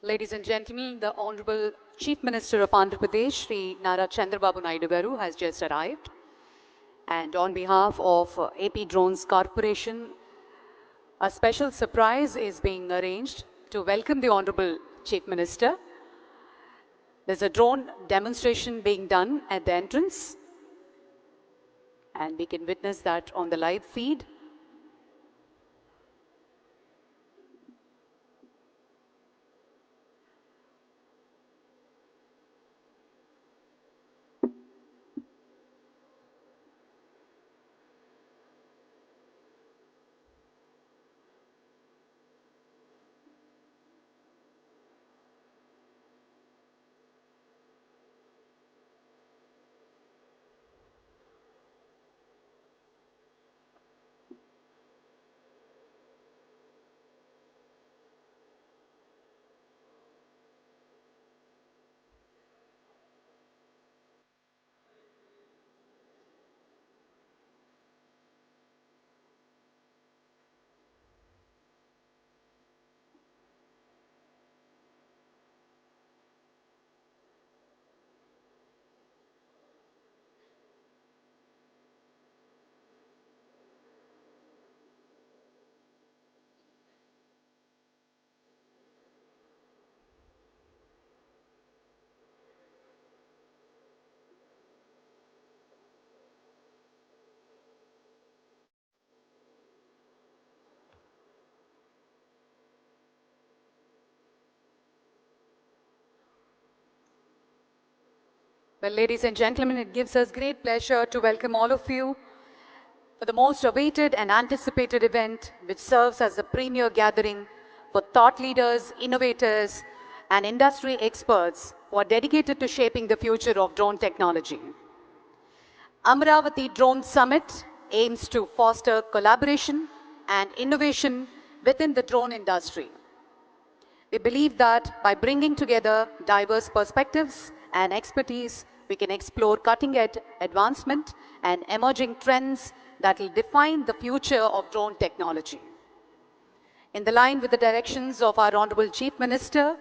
Ladies and gentlemen, the Honorable Chief Minister of Andhra Pradesh, Sri Nara Chandrababu Naidu Garu, has just arrived. And on behalf of AP Drones Corporation, a special surprise is being arranged to welcome the Honorable Chief Minister. There's a drone demonstration being done at the entrance, and we can witness that on the live feed. Well, ladies and gentlemen, it gives us great pleasure to welcome all of you for the most awaited and anticipated event, which serves as a premier gathering for thought leaders, innovators, and industry experts who are dedicated to shaping the future of drone technology. Amaravathi Drone Summit aims to foster collaboration and innovation within the drone industry. We believe that by bringing together diverse perspectives and expertise, we can explore cutting-edge advancement and emerging trends that will define the future of drone technology. In the line with the directions of our Honorable Chief Minister,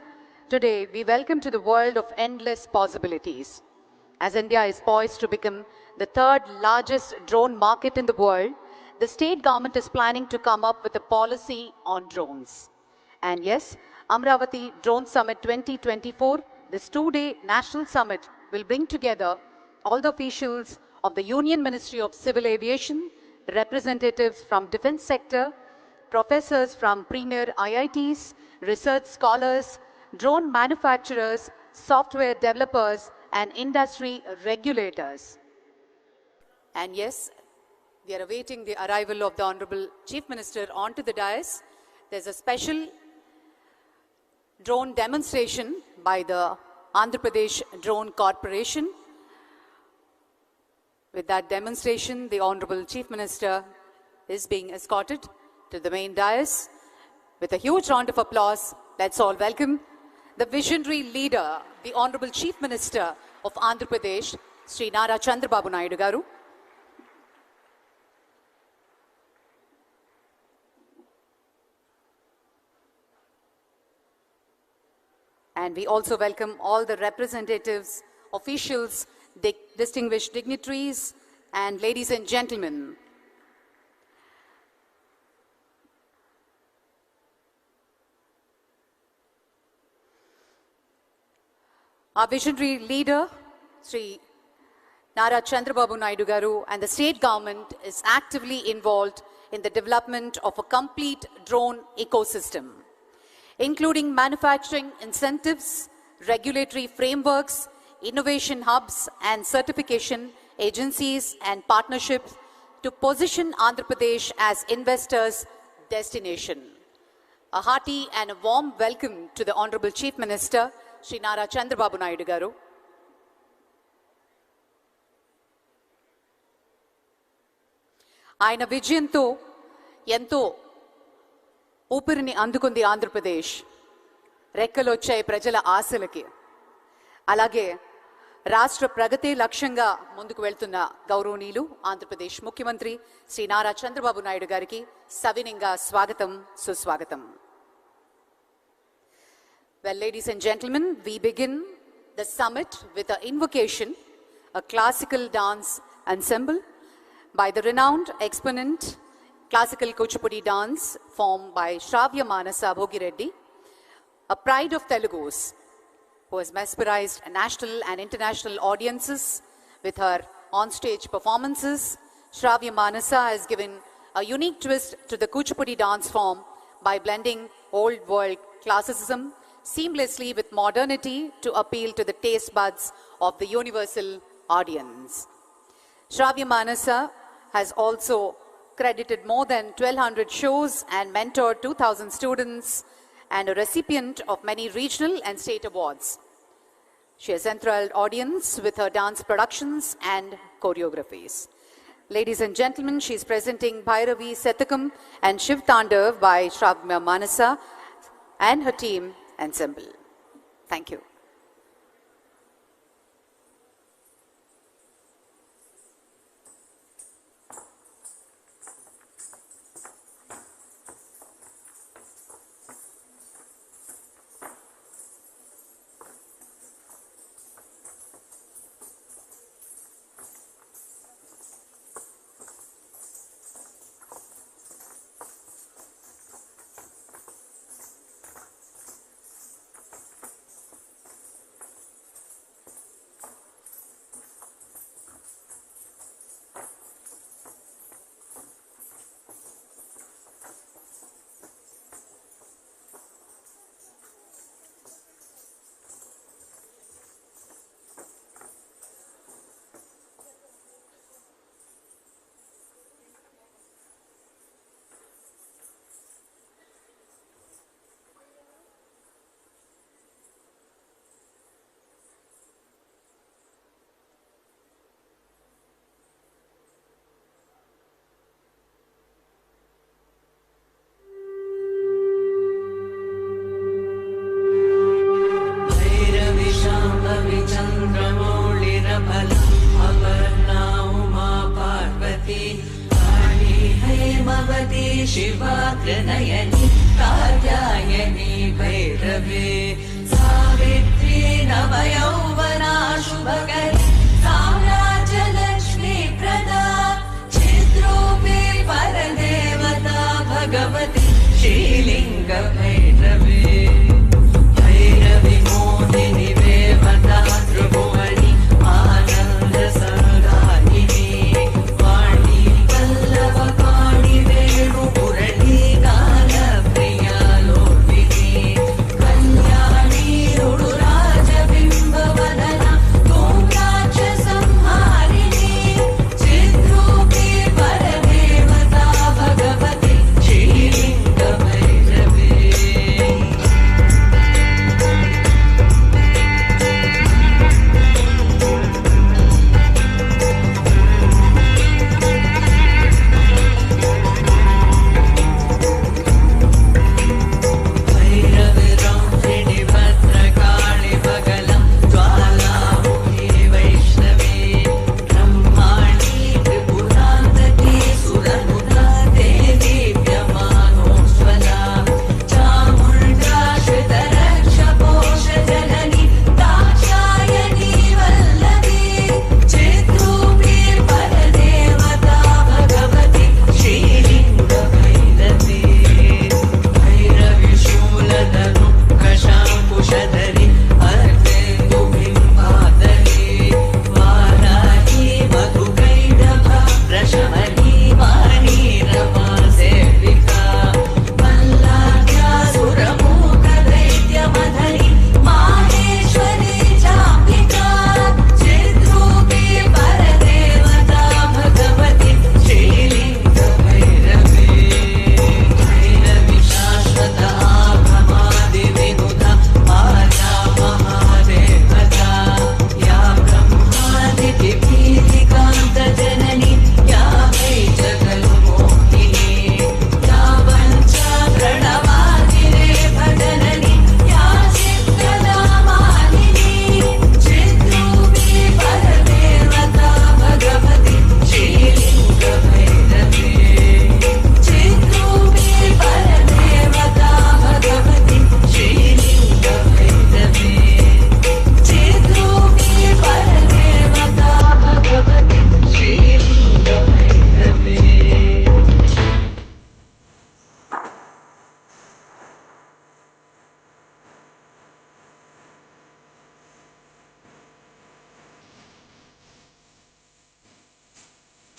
today we welcome to the world of endless possibilities. As India is poised to become the third largest drone market in the world, the state government is planning to come up with a policy on drones. And yes, Amaravathi Drone Summit 2024, this two-day national summit, will bring together all the officials of the Union Ministry of Civil Aviation, representatives from defense sector, professors from premier IITs, research scholars, drone manufacturers, software developers, and industry regulators. And yes, we are awaiting the arrival of the Honorable Chief Minister onto the dais. There's a special drone demonstration by the Andhra Pradesh Drone Corporation. With that demonstration, the Honorable Chief Minister is being escorted to the main dais. With a huge round of applause, let's all welcome the visionary leader, the Honorable Chief Minister of Andhra Pradesh, Sri Nara Chandrababu Naidu Garu. And we also welcome all the representatives, officials, distinguished dignitaries, and ladies and gentlemen. Our visionary leader, Sri Nara Chandrababu Naidu Garu, and the state government is actively involved in the development of a complete drone ecosystem, including manufacturing incentives, regulatory frameworks, innovation hubs, and certification agencies and partnerships to position Andhra Pradesh as investors' destination. A hearty and a warm welcome to the Honorable Chief Minister, Sri Nara Chandrababu Naidu Garu. ఆయన విజయంతో ఎంతో ఊపిరిని అందుకుంది ఆంధ్రప్రదేశ్. రెక్కలొచ్చాయి ప్రజల ఆశలకి. అలాగే రాష్ట్ర ప్రగతి లక్ష్యంగా ముందుకు వెళ్తున్న గౌరవనీయులు ఆంధ్రప్రదేశ్ ముఖ్యమంత్రి శ్రీ నారా చంద్రబాబు నాయుడు గారికి సవినయంగా స్వాగతం, సుస్వాగతం. Well, ladies and gentlemen, we begin the summit with an invocation, a classical dance ensemble by the renowned exponent classical Kuchipudi dance formed by Shravya Manasa Bhogireddy, a pride of Telugus, who has mesmerized national and international audiences with her on-stage performances. Shravya Manasa has given a unique twist to the Kuchipudi dance form by blending old world classicism seamlessly with modernity to appeal to the taste buds of the universal audience. Shravya Manasa has also credited more than 1,200 shows and mentored 2,000 students and a recipient of many regional and state awards. She has enthralled audience with her dance productions and choreographies. Ladies and gentlemen, she is presenting Bhairavi Satakam and Shiv Tandav by Shravya Manasa and her team ensemble. Thank you. शिवाग्रनयनि Katyayani भैरवे Savitri नवयौवना शुभकरी साम्राज्यलक्ष्मी प्रदा चिद्रूपी परदेवता भगवती श्रीलिङ्ग भैरवे भैरवि मोदिनि देवता त्रिभुवनि आनन्द संदायिनी वाणी वल्लभ वाणी वेणु मुरली गान प्रिया लोभिनी कल्याणी रुडु राजबिम्ब वदना तोंगा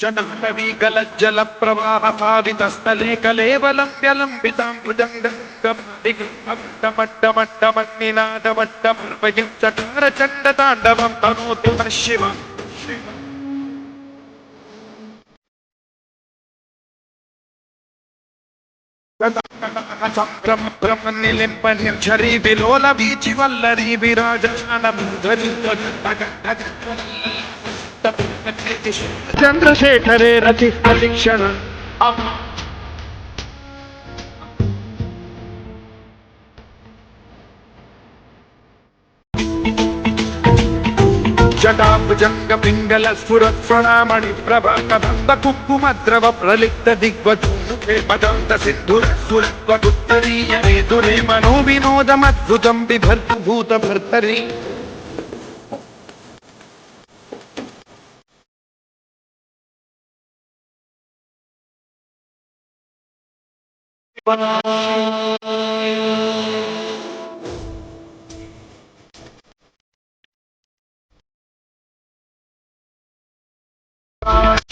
जलप्रवाहपावितस्थले कलेवलम्ब्यलम्बितां भुजङ्गमट्टमट्टमट्टमन्निनादमट्टमर्वयं चकारचण्डताण्डवं तनोतु नः शिवम् ब्रह्मनिलिम्पनिर्झरी विलोल बीचिवल्लरी विराजमान चंद्रशेखरे रचि प्रशिक्षण जटाभुजंग पिंगल स्फुरत् प्रणामणि प्रभ कदंब कुक्कुमद्रव प्रलिप्त दिग्वधूमुखे पदंत सिंधुर सुरत्वदुत्तरीय मेधुरे मनो विनोदमद्भुतं बिभर्तु भूत भर्तरि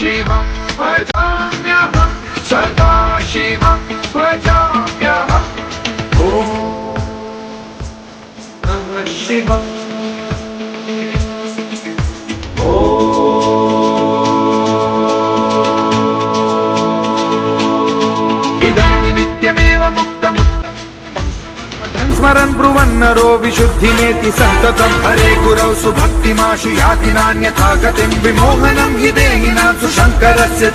शिवं भजाम्यहं सदा शिवं भजाम्यहम् ॐ नमः शिवाय इदानीं नित्यमेव मुक्तमुक्तं स्मरन् ब्रुवन्नरो विशुद्धिमेति सन्ततं हरे गुरौ सुभक्तिमाशु याति नान्यथा गतिं विमोहनं हि देहिनां सुशङ्करस्य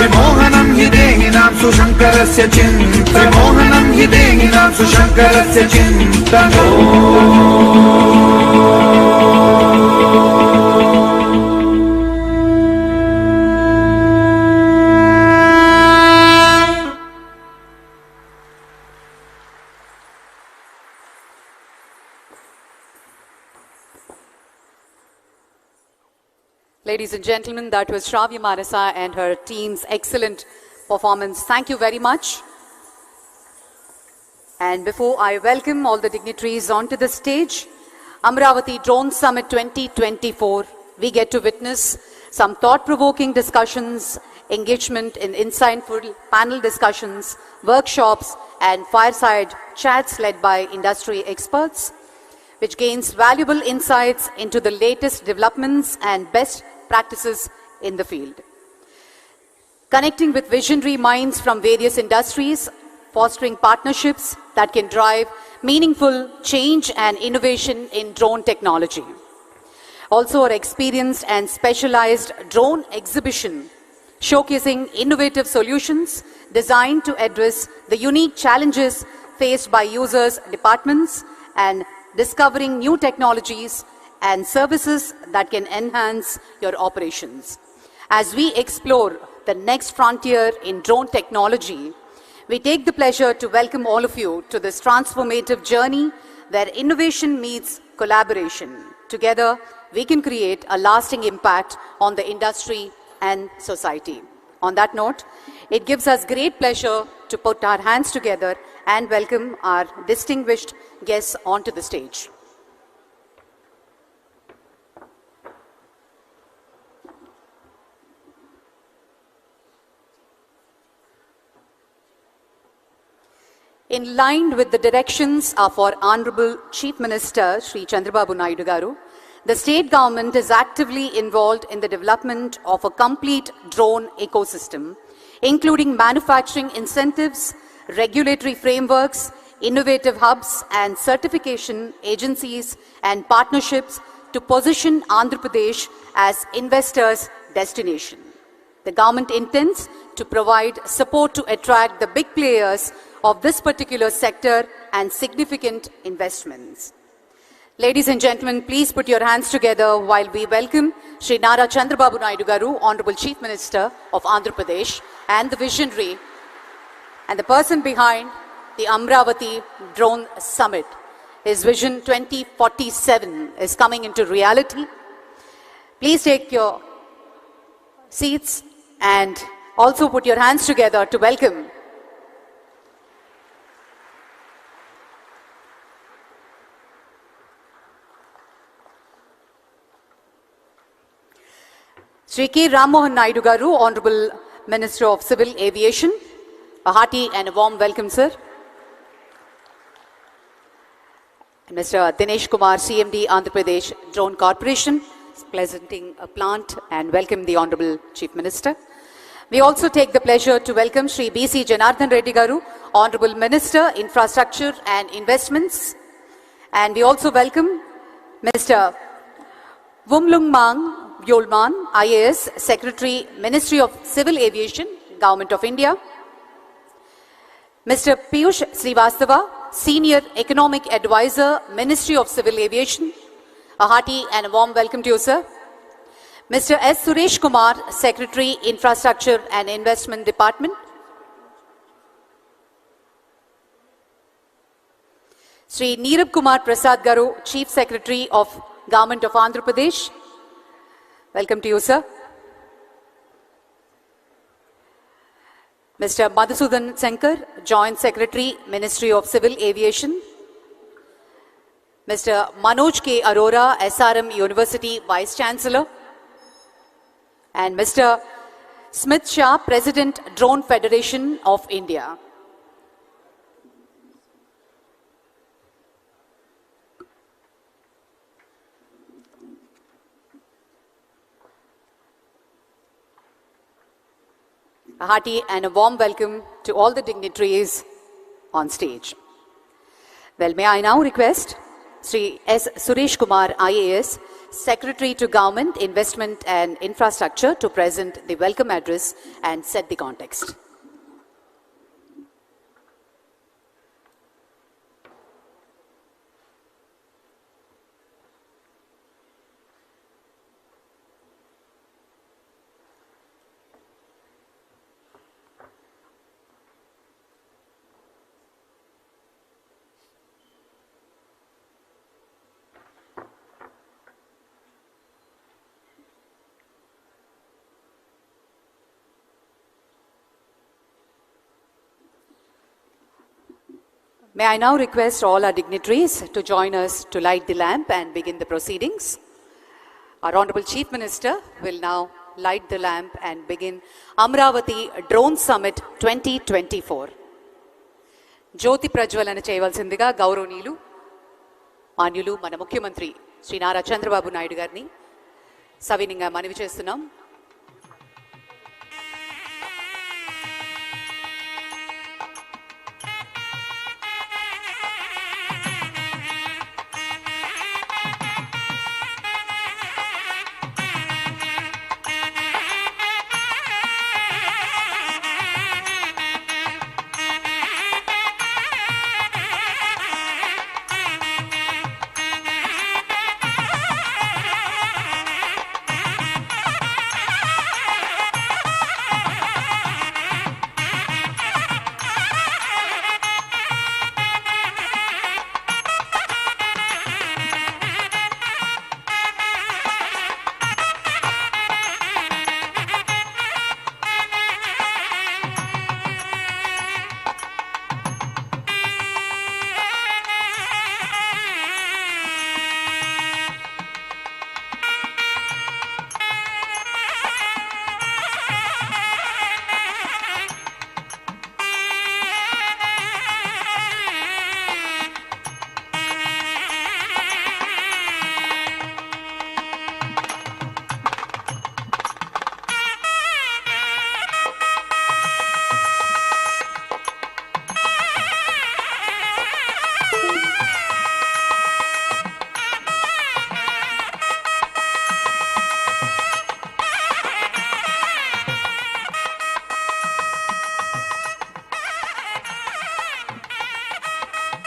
विमोहनं हि देहिनां सुशङ्करस्य विमोहनं हि देहिनां सुशङ्करस्य चिन्तनो Ladies and gentlemen, that was Shravya Manasa and her team's excellent performance. Thank you very much. And before I welcome all the dignitaries onto the stage, Amaravathi Drone Summit 2024, we get to witness some thought-provoking discussions, engagement in insightful panel discussions, workshops, and fireside chats led by industry experts, which gains valuable insights into the latest developments and best practices in the field. Connecting with visionary minds from various industries, fostering partnerships that can drive meaningful change and innovation in drone technology. Also, our experienced and specialized drone exhibition showcasing innovative solutions designed to address the unique challenges faced by users, departments, and discovering new technologies and services that can enhance your operations. As we explore the next frontier in drone technology, we take the pleasure to welcome all of you to this transformative journey where innovation meets collaboration. Together, we can create a lasting impact on the industry and society. On that note, it gives us great pleasure to put our hands together and welcome our distinguished guests onto the stage. In line with the directions of our Honorable Chief Minister, Sri Chandrababu Naidu Garu, the state government is actively involved in the development of a complete drone ecosystem, including manufacturing incentives, regulatory frameworks, innovative hubs and certification agencies and partnerships to position Andhra Pradesh as investors' destination. The government intends to provide support to attract the big players of this particular sector and significant investments. Ladies and gentlemen, please put your hands together while we welcome Sri Nara Chandrababu Naidu Garu, Honorable Chief Minister of Andhra Pradesh, and the visionary and the person behind the Amaravathi Drone Summit. His Vision 2047 is coming into reality. Please take your seats and also put your hands together to welcome Sri K. Rammohan Naidu Garu, Honorable Minister of Civil Aviation. A hearty and a warm welcome, sir. And Mr. Dinesh Kumar, CMD, Andhra Pradesh Drone Corporation, is presenting a plant and welcome the Honorable Chief Minister. We also take the pleasure to welcome Sri B.C. Janardhan Reddy Garu, Honorable Minister, Infrastructure and Investments. And we also welcome Mr. Wumlungmang Yolman, IAS, Secretary, Ministry of Civil Aviation, Government of India. Mr. Piyush Srivastava, Senior Economic Advisor, Ministry of Civil Aviation. A hearty and a warm welcome to you, sir. Mr. S. Suresh Kumar, Secretary, Infrastructure and Investment Department. Sri Neerab Kumar Prasad Garu, Chief Secretary of Government of Andhra Pradesh. Welcome to you, sir. Mr. Madhusudan Sankar, Joint Secretary, Ministry of Civil Aviation. Mr. Manoj K. Arora, SRM University Vice Chancellor. And Mr. Smith Shah, President, Drone Federation of India. A hearty and a warm welcome to all the dignitaries on stage. Well, may I now request Sri S. Suresh Kumar, IAS, Secretary to Government, Investment and Infrastructure, to present the welcome address and set the context. May I now request all our dignitaries to join us to light the lamp and begin the proceedings. Our Honorable Chief Minister will now light the lamp and begin Amaravathi Drone Summit 2024. Jyoti Prajwalana cheyavalsindiga Gauravaneelu Manyulu mana Mukhyamantri Sri Nara Chandrababu Naidu garni savininga manavi chestunnam.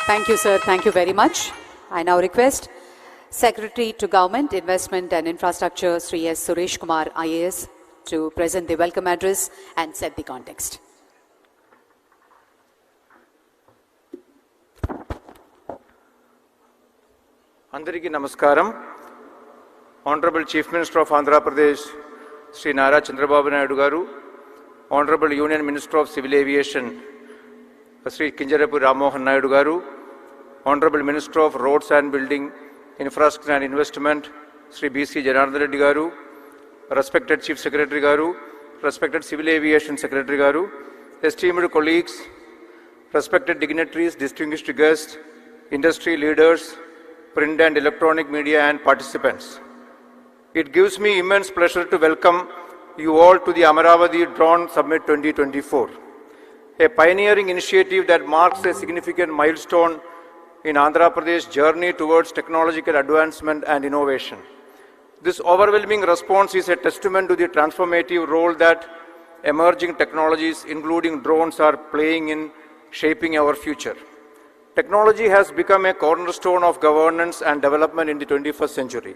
Thank you, sir. Thank you very much. I now request Secretary to Government, Investment and Infrastructure, Sri S. Suresh Kumar, IAS, to present the welcome address and set the context. Andariki Namaskaram. Honorable Chief Minister of Andhra Pradesh, Sri Nara Chandrababu Naidu Garu, Honorable Union Minister of Civil Aviation, Sri Kinjarapu Rammohan Naidu Garu, Honorable Minister of Roads and Building, Infrastructure and Investment, Sri B.C. Janardhan Reddy Garu, respected Chief Secretary Garu, respected Civil Aviation Secretary Garu, esteemed colleagues, respected dignitaries, distinguished guests, industry leaders, print and electronic media and participants. It gives me immense pleasure to welcome you all to the Amaravathi Drone Summit 2024, a pioneering initiative that marks a significant milestone in Andhra Pradesh's journey towards technological advancement and innovation. This overwhelming response is a testament to the transformative role that emerging technologies, including drones, are playing in shaping our future. Technology has become a cornerstone of governance and development in the 21st century.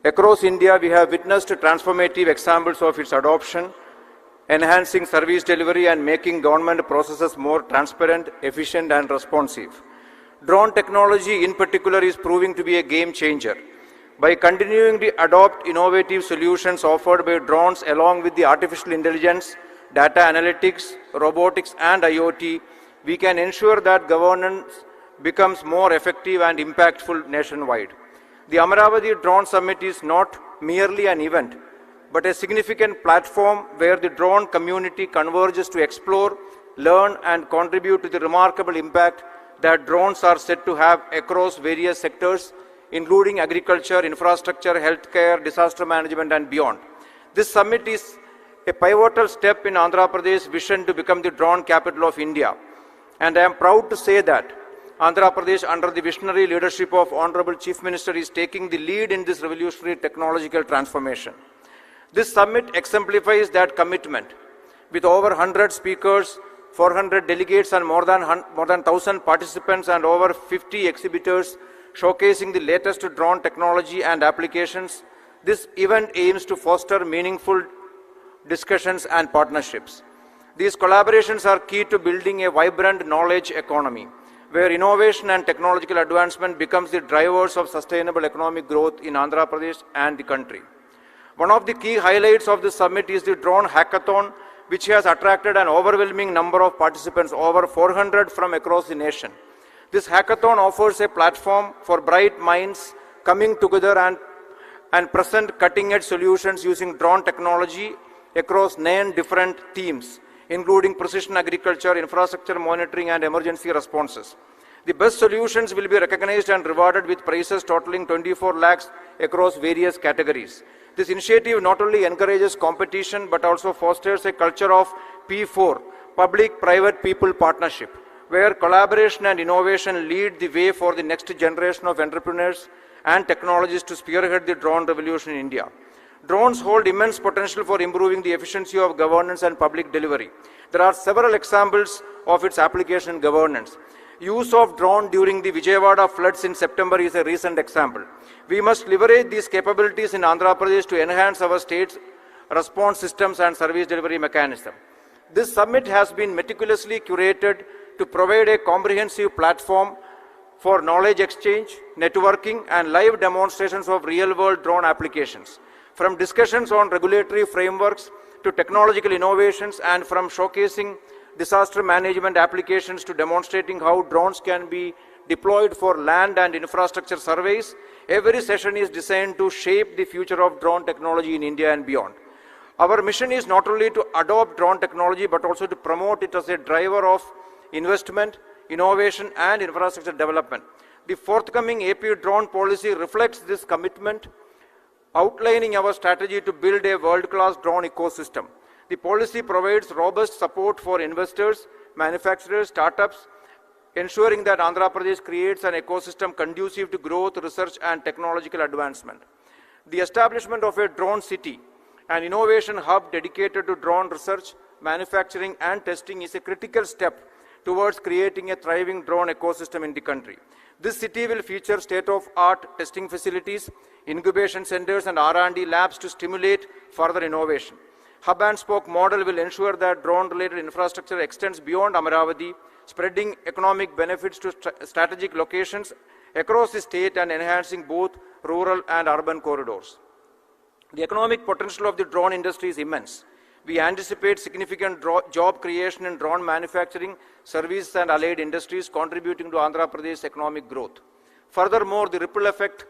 Across India, we have witnessed transformative examples of its adoption, enhancing service delivery and making government processes more transparent, efficient, and responsive. Drone technology in particular is proving to be a game changer. By continuing to adopt innovative solutions offered by drones along with the artificial intelligence, data analytics, robotics, and IoT, we can ensure that governance becomes more effective and impactful nationwide. The Amaravathi Drone Summit is not merely an event, but a significant platform where the drone community converges to explore, learn, and contribute to the remarkable impact that drones are said to have across various sectors, including agriculture, infrastructure, healthcare, disaster management, and beyond. This summit is a pivotal step in Andhra Pradesh's vision to become the drone capital of India. And I am proud to say that Andhra Pradesh, under the visionary leadership of Honorable Chief Minister, is taking the lead in this revolutionary technological transformation. This summit exemplifies that commitment. With over 100 speakers, 400 delegates, and more than 1,000 participants, and over 50 exhibitors showcasing the latest drone technology and applications, this event aims to foster meaningful discussions and partnerships. These collaborations are key to building a vibrant knowledge economy, where innovation and technological advancement becomes the drivers of sustainable economic growth in Andhra Pradesh and the country. One of the key highlights of this summit is the drone hackathon, which has attracted an overwhelming number of participants, over 400 from across the nation. This hackathon offers a platform for bright minds coming together and present cutting-edge solutions using drone technology across 9 different themes, including precision agriculture, infrastructure monitoring, and emergency responses. The best solutions will be recognized and rewarded with prizes totaling 24 lakhs across various categories. This initiative not only encourages competition but also fosters a culture of P4, public-private people partnership, where collaboration and innovation lead the way for the next generation of entrepreneurs and technologists to spearhead the drone revolution in India. Drones hold immense potential for improving the efficiency of governance and public delivery. There are several examples of its application in governance. Use of drone during the Vijayawada floods in September is a recent example. We must leverage these capabilities in Andhra Pradesh to enhance our state's response systems and service delivery mechanism. This summit has been meticulously curated to provide a comprehensive platform for knowledge exchange, networking, and live demonstrations of real-world drone applications. From discussions on regulatory frameworks to technological innovations, and from showcasing disaster management applications to demonstrating how drones can be deployed for land and infrastructure surveys, every session is designed to shape the future of drone technology in India and beyond. Our mission is not only to adopt drone technology but also to promote it as a driver of investment, innovation, and infrastructure development. The forthcoming AP drone policy reflects this commitment, outlining our strategy to build a world-class drone ecosystem. The policy provides robust support for investors, manufacturers, startups, ensuring that Andhra Pradesh creates an ecosystem conducive to growth, research, and technological advancement. The establishment of a drone city, an innovation hub dedicated to drone research, manufacturing, and testing is a critical step towards creating a thriving drone ecosystem in the country. This city will feature state-of-art testing facilities, incubation centers, and R&D labs to stimulate further innovation. Hub and spoke model will ensure that drone-related infrastructure extends beyond Amaravathi, spreading economic benefits to strategic locations across the state and enhancing both rural and urban corridors. The economic potential of the drone industry is immense. We anticipate significant job creation in drone manufacturing, services, and allied industries, contributing to Andhra Pradesh's economic growth. Furthermore, the ripple effect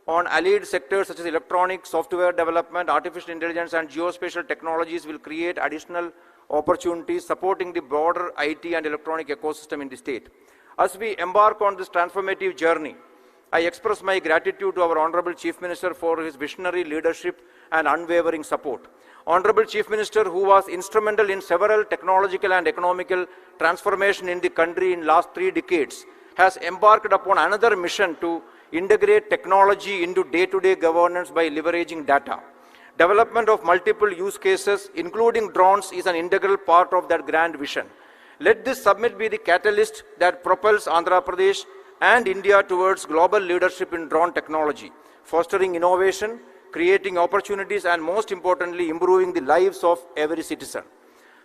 on allied sectors such as electronics, software development, artificial intelligence, and geospatial technologies will create additional opportunities supporting the broader IT and electronic ecosystem in the state. As we embark on this transformative journey, I express my gratitude to our Honorable Chief Minister for his visionary leadership and unwavering support. Honorable Chief Minister, who was instrumental in several technological and economical transformation in the country in last 3 decades, has embarked upon another mission to integrate technology into day-to-day governance by leveraging data. Development of multiple use cases, including drones, is an integral part of that grand vision. Let this summit be the catalyst that propels Andhra Pradesh and India towards global leadership in drone technology, fostering innovation, creating opportunities, and most importantly, improving the lives of every citizen.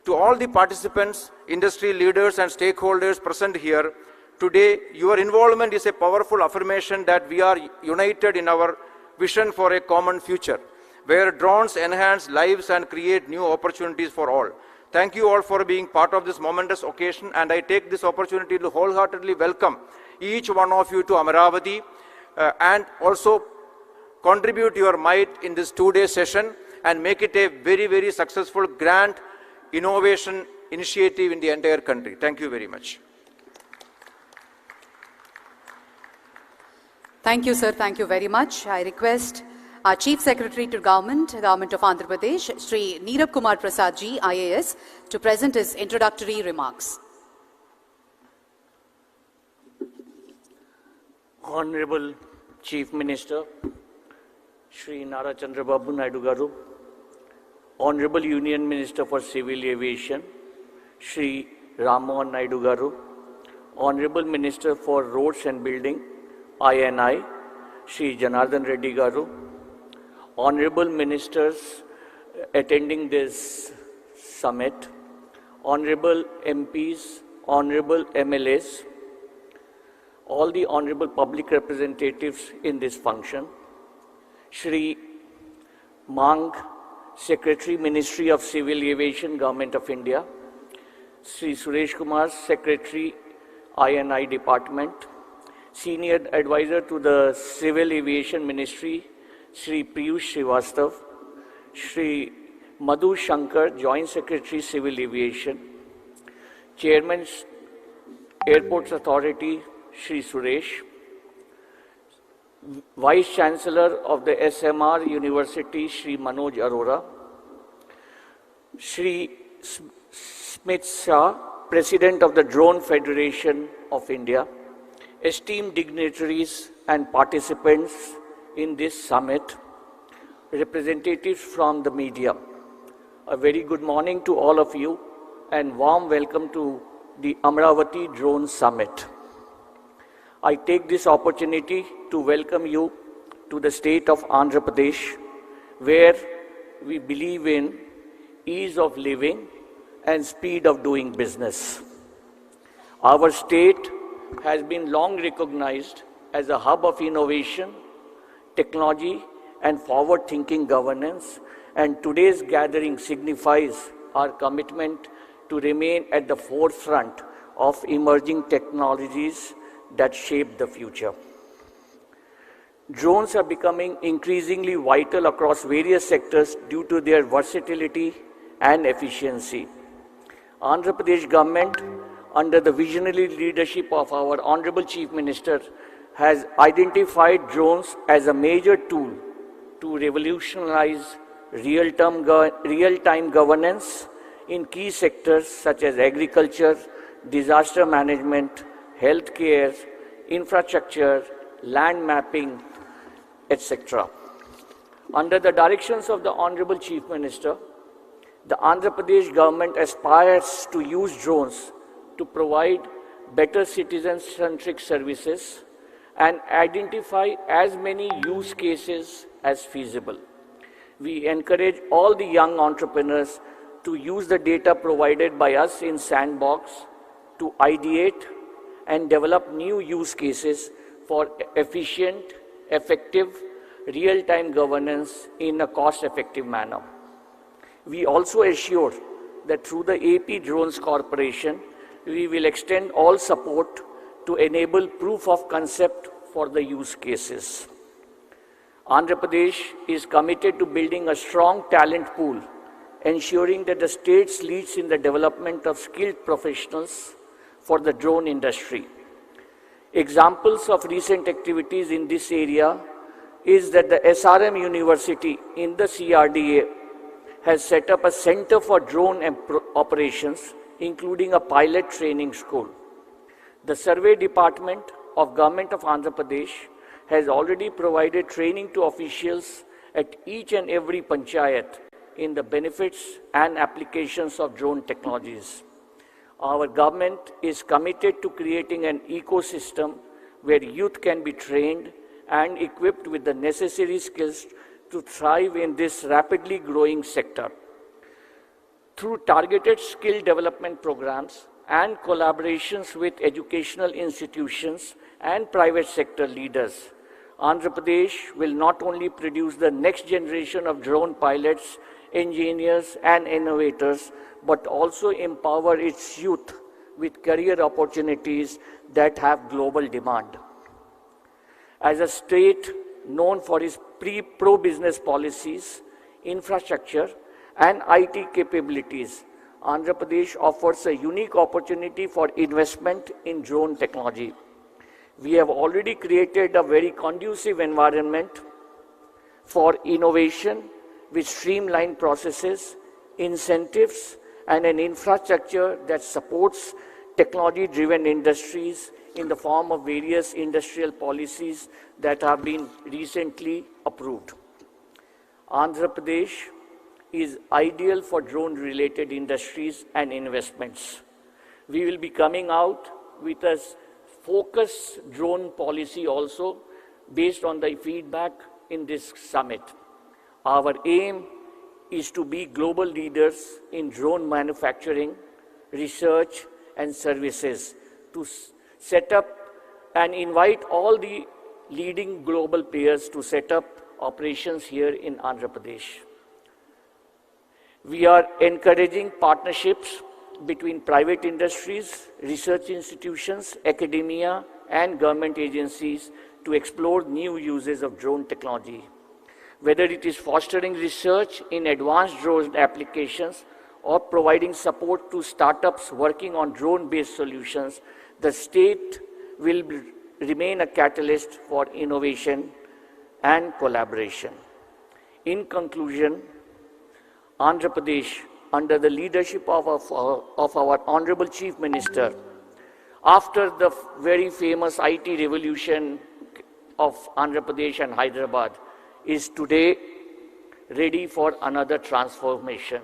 To all the participants, industry leaders, and stakeholders present here, today, your involvement is a powerful affirmation that we are united in our vision for a common future, where drones enhance lives and create new opportunities for all. Thank you all for being part of this momentous occasion, and I take this opportunity to wholeheartedly welcome each one of you to Amaravathi and also contribute your might in this 2-day session and make it a very, very successful grand innovation initiative in the entire country. Thank you very much. Thank you, sir. Thank you very much. I request our Chief Secretary to Government of Andhra Pradesh, Shri Neerab Kumar Prasad ji, IAS, to present his introductory remarks. Honorable Chief Minister, Shri Nara Chandrababu Naidu Garu, Honorable Union Minister for Civil Aviation, Shri Rammohan Naidu Garu, Honorable Minister for Roads and Building, INI, Shri Janardhan Reddy Garu, Honorable Ministers attending this summit, Honorable MPs, Honorable MLAs, all the Honorable Public Representatives in this function, Shri Mang, Secretary, Ministry of Civil Aviation, Government of India, Shri Suresh Kumar, Secretary, INI Department, Senior Advisor to the Civil Aviation Ministry, Shri Piyush Srivastav, Shri Madhu Shankar, Joint Secretary, Civil Aviation, Chairman, Airports Authority, Shri Suresh, Vice Chancellor of the SMR University, Shri Manoj Arora, Shri Smith Shah, President of the Drone Federation of India, esteemed dignitaries and participants in this summit, representatives from the media. A very good morning to all of you and warm welcome to the Amaravathi Drone Summit. I take this opportunity to welcome you to the state of Andhra Pradesh, where we believe in ease of living and speed of doing business. Our state has been long recognized as a hub of innovation, technology, and forward-thinking governance, and today's gathering signifies our commitment to remain at the forefront of emerging technologies that shape the future. Drones are becoming increasingly vital across various sectors due to their versatility and efficiency. Andhra Pradesh government, under the visionary leadership of our Honorable Chief Minister, has identified drones as a major tool to revolutionize real-time governance in key sectors such as agriculture, disaster management, healthcare, infrastructure, land mapping, etc. Under the directions of the Honorable Chief Minister, the Andhra Pradesh government aspires to use drones to provide better citizen-centric services and identify as many use cases as feasible. We encourage all the young entrepreneurs to use the data provided by us in Sandbox to ideate and develop new use cases for efficient, effective, real-time governance in a cost-effective manner. We also assure that through the AP Drones Corporation, we will extend all support to enable proof of concept for the use cases. Andhra Pradesh is committed to building a strong talent pool, ensuring that the state leads in the development of skilled professionals for the drone industry. Examples of recent activities in this area is that the SRM University in the CRDA has set up a center for drone operations, including a pilot training school. The Survey Department of Government of Andhra Pradesh has already provided training to officials at each and every panchayat in the benefits and applications of drone technologies. Our government is committed to creating an ecosystem where youth can be trained and equipped with the necessary skills to thrive in this rapidly growing sector. Through targeted skill development programs and collaborations with educational institutions and private sector leaders, Andhra Pradesh will not only produce the next generation of drone pilots, engineers and innovators, but also empower its youth with career opportunities that have global demand. As a state known for its pro-business policies, infrastructure and IT capabilities, Andhra Pradesh offers a unique opportunity for investment in drone technology. We have already created a very conducive environment for innovation with streamlined processes, incentives, and an infrastructure that supports technology-driven industries in the form of various industrial policies that have been recently approved. Andhra Pradesh is ideal for drone-related industries and investments. We will be coming out with a focused drone policy also based on the feedback in this summit. Our aim is to be global leaders in drone manufacturing, research, and services, to set up and invite all the leading global players to set up operations here in Andhra Pradesh. We are encouraging partnerships between private industries, research institutions, academia, and government agencies to explore new uses of drone technology. Whether it is fostering research in advanced drone applications or providing support to startups working on drone-based solutions, the state will remain a catalyst for innovation and collaboration. In conclusion, Andhra Pradesh, under the leadership of our Honorable Chief Minister, after the very famous IT revolution of Andhra Pradesh and Hyderabad, is today ready for another transformation.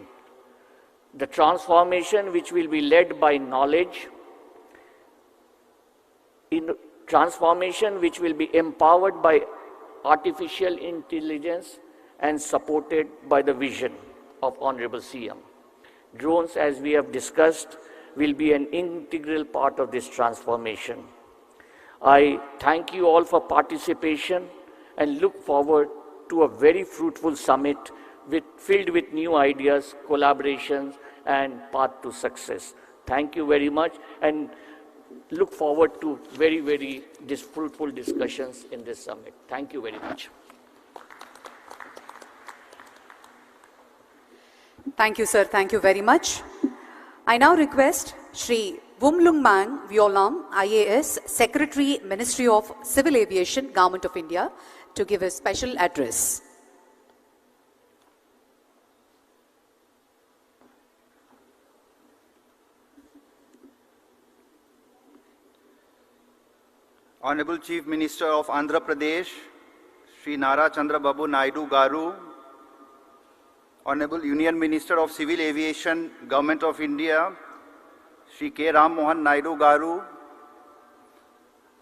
The transformation which will be led by knowledge, transformation which will be empowered by artificial intelligence and supported by the vision of Honorable CM. Drones, as we have discussed, will be an integral part of this transformation. I thank you all for participation and look forward to a very fruitful summit filled with new ideas, collaborations, and path to success. Thank you very much, and look forward to very fruitful discussions in this summit. Thank you very much. Thank you, sir. Thank you very much. I now request Shri Wumlung Mang Violam, IAS, Secretary, Ministry of Civil Aviation, Government of India, to give a special address. Honorable Chief Minister of Andhra Pradesh, Sri Nara Chandrababu Naidu Garu, Honorable Union Minister of Civil Aviation, Government of India, Sri K. Ram Mohan Naidu Garu,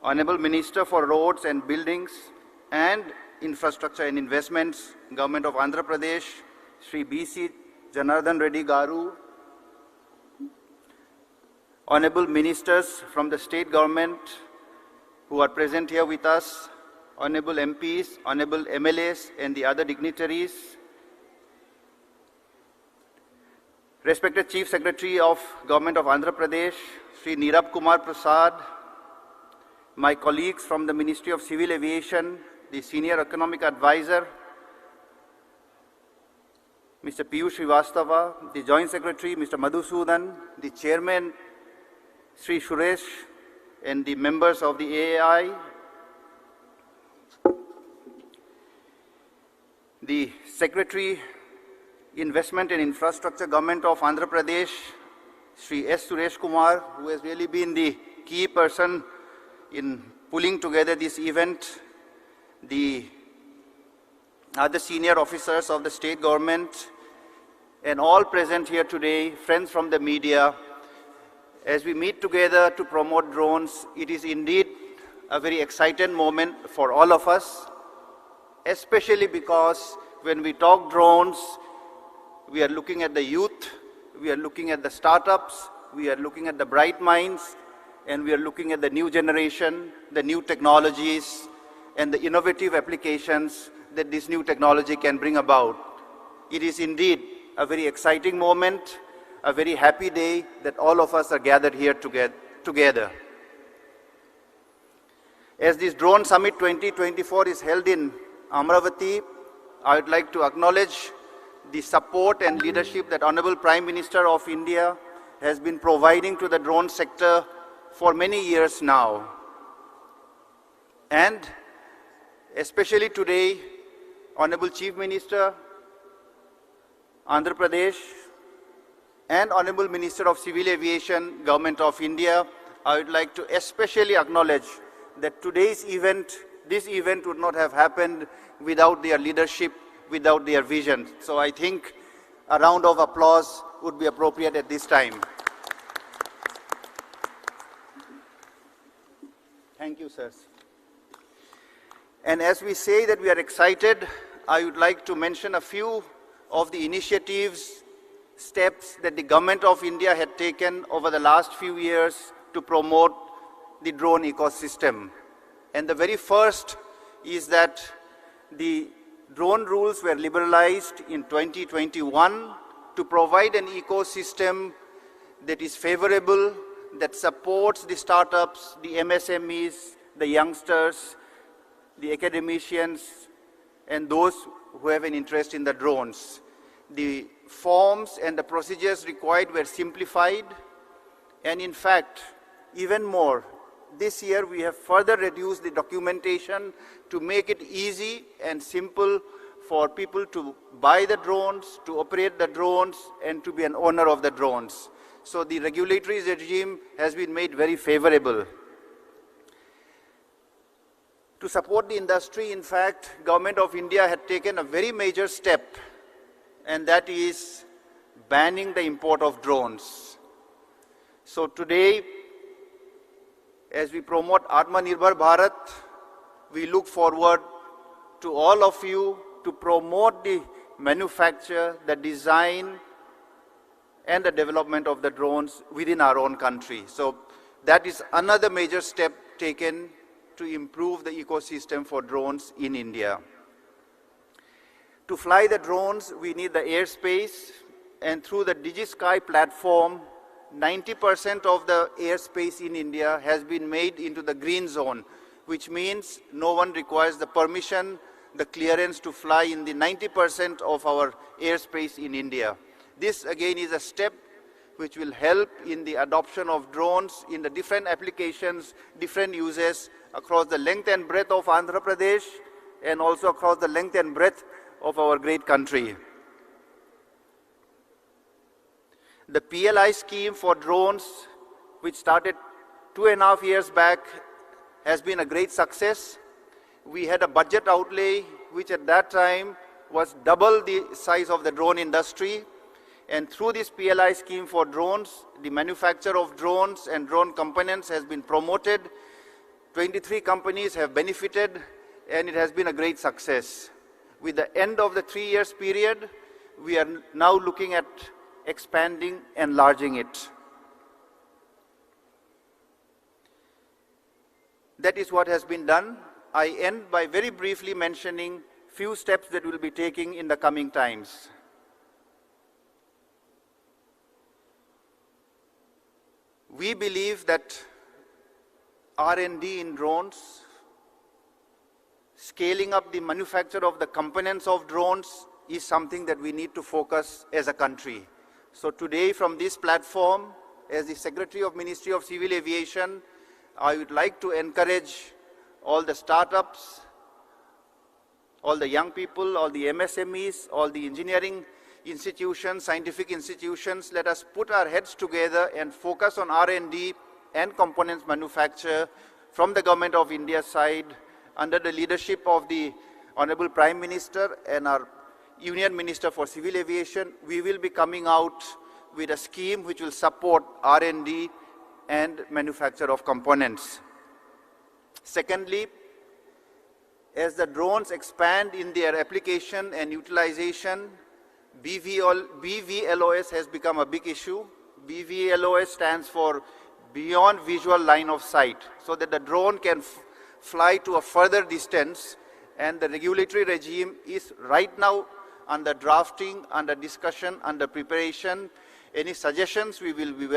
Honorable Minister for Roads and Buildings and Infrastructure and Investments, Government of Andhra Pradesh, Sri B.C. Janardhan Reddy Garu, Honorable Ministers from the State Government who are present here with us, Honorable MPs, Honorable MLAs and the other dignitaries, respected Chief Secretary of Government of Andhra Pradesh, Sri Nirab Kumar Prasad, my colleagues from the Ministry of Civil Aviation, the Senior Economic Advisor, Mr. Piyush Srivastava, the Joint Secretary, Mr. Madhusudan, the Chairman, Sri Suresh, and the members of the AAI, the Secretary, Investment and Infrastructure, Government of Andhra Pradesh, Sri S. Suresh Kumar, who has really been the key person in pulling together this event, the other senior officers of the state government, and all present here today, friends from the media. As we meet together to promote drones, it is indeed a very exciting moment for all of us, especially because when we talk drones, we are looking at the youth, we are looking at the startups, we are looking at the bright minds, and we are looking at the new generation, the new technologies, and the innovative applications that this new technology can bring about. It is indeed a very exciting moment, a very happy day that all of us are gathered here together. As this Drone Summit 2024 is held in Amaravathi, I would like to acknowledge the support and leadership that Honorable Prime Minister of India has been providing to the drone sector for many years now. And especially today, Honorable Chief Minister, Andhra Pradesh, and Honorable Minister of Civil Aviation, Government of India, I would like to especially acknowledge that today's event, this event would not have happened without their leadership, without their vision. So I think a round of applause would be appropriate at this time. Thank you, sirs. And as we say that we are excited, I would like to mention a few of the initiatives, steps that the Government of India had taken over the last few years to promote the drone ecosystem. And the very first is that the drone rules were liberalized in 2021 to provide an ecosystem that is favorable, that supports the startups, the MSMEs, the youngsters, the academicians, and those who have an interest in the drones. The forms and the procedures required were simplified, and in fact, even more, this year we have further reduced the documentation to make it easy and simple for people to buy the drones, to operate the drones, and to be an owner of the drones. So the regulatory regime has been made very favorable. To support the industry, in fact, Government of India had taken a very major step, and that is banning the import of drones. So today, as we promote Atmanirbhar Bharat, we look forward to all of you to promote the manufacture, the design, and the development of the drones within our own country. So that is another major step taken to improve the ecosystem for drones in India. To fly the drones, we need the airspace, and through the DigiSky platform, 90% of the airspace in India has been made into the green zone, which means no one requires the permission, the clearance to fly in the 90% of our airspace in India. This again is a step which will help in the adoption of drones in the different applications, different uses across the length and breadth of Andhra Pradesh and also across the length and breadth of our great country. The PLI scheme for drones, which started 2.5 years back, has been a great success. We had a budget outlay which at that time was double the size of the drone industry. And through this PLI scheme for drones, the manufacture of drones and drone components has been promoted. 23 companies have benefited, and it has been a great success. With the end of the 3 years period, we are now looking at expanding, enlarging it. That is what has been done. I end by very briefly mentioning few steps that we'll be taking in the coming times. We believe that R&D in drones scaling up the manufacture of the components of drones is something that we need to focus as a country. So today from this platform, as the Secretary of Ministry of Civil Aviation, I would like to encourage all the startups, all the young people, all the MSMEs, all the engineering institutions, scientific institutions, let us put our heads together and focus on R&D and components manufacture from the Government of India's side under the leadership of the Honorable Prime Minister and our Union Minister for Civil Aviation. We will be coming out with a scheme which will support R&D and manufacture of components. Secondly, as the drones expand in their application and utilization, BVLOS has become a big issue. BVLOS stands for Beyond Visual Line of Sight, so that the drone can fly to a further distance, and the regulatory regime is right now under drafting, under discussion, under preparation. Any suggestions we will be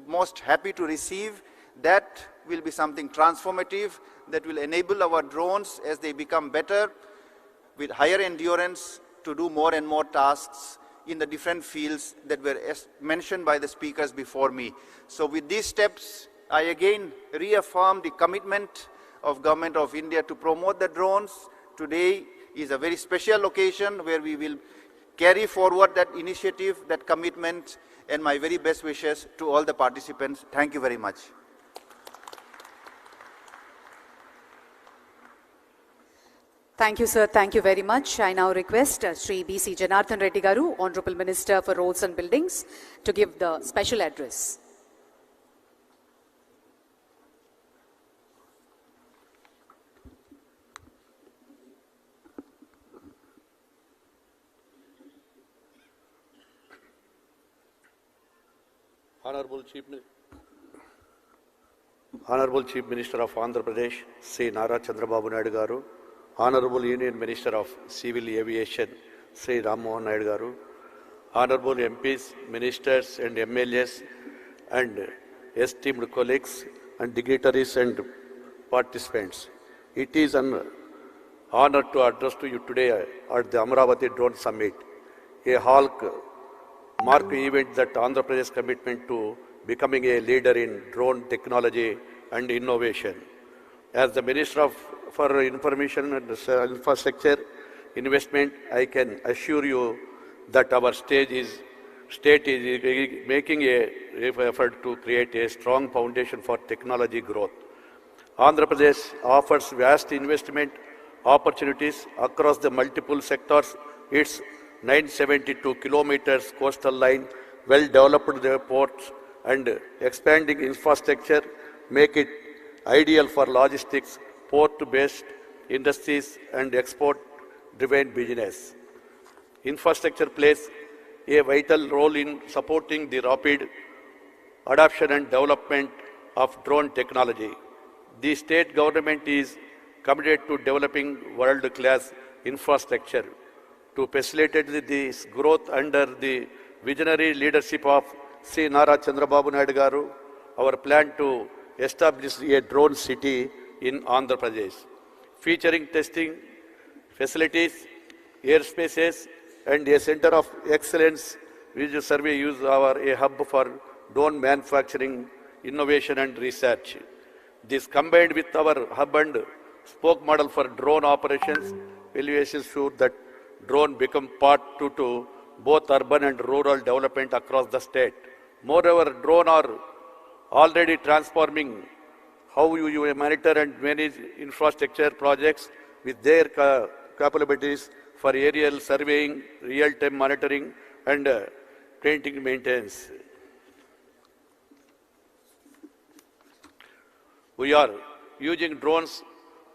most happy to receive. That will be something transformative that will enable our drones as they become better with higher endurance to do more and more tasks in the different fields that were mentioned by the speakers before me. So with these steps, I again reaffirm the commitment of Government of India to promote the drones. Today is a very special occasion where we will carry forward that initiative, that commitment, and my very best wishes to all the participants. Thank you very much. Thank you, sir. Thank you very much. I now request Sri B.C. Janardhan Reddy Garu, Honorable Minister for Roads and Buildings, to give the special address. Honorable Chief Minister of Andhra Pradesh, Sri Nara Chandrababu Naidu Garu, Honorable Union Minister of Civil Aviation, Sri Ram Mohan Naidu Garu, Honorable MPs, Ministers and MLAs, and esteemed colleagues and dignitaries and participants. It is an honor to address to you today at the Amaravathi Drone Summit, a hallmark event that Andhra Pradesh commitment to becoming a leader in drone technology and innovation. As the Minister for Information and Infrastructure Investment, I can assure you that our state is making an effort to create a strong foundation for technology growth. Andhra Pradesh offers vast investment opportunities across the multiple sectors. Its 972 kilometers coastal line, well-developed ports, and expanding infrastructure make it ideal for logistics, port-based industries, and export-driven business. Infrastructure plays a vital role in supporting the rapid adoption and development of drone technology. The state government is committed to developing world-class infrastructure to facilitate this growth under the visionary leadership of Sri Nara Chandrababu Naidu Garu. Our plan to establish a drone city in Andhra Pradesh, featuring testing facilities, airspaces, and a center of excellence, which survey use a hub for drone manufacturing, innovation, and research. This combined with our hub and spoke model for drone operations will ensure that drone become part to both urban and rural development across the state. Moreover, drones are already transforming how you monitor and manage infrastructure projects with their capabilities for aerial surveying, real-time monitoring, and preventive maintenance. We are using drones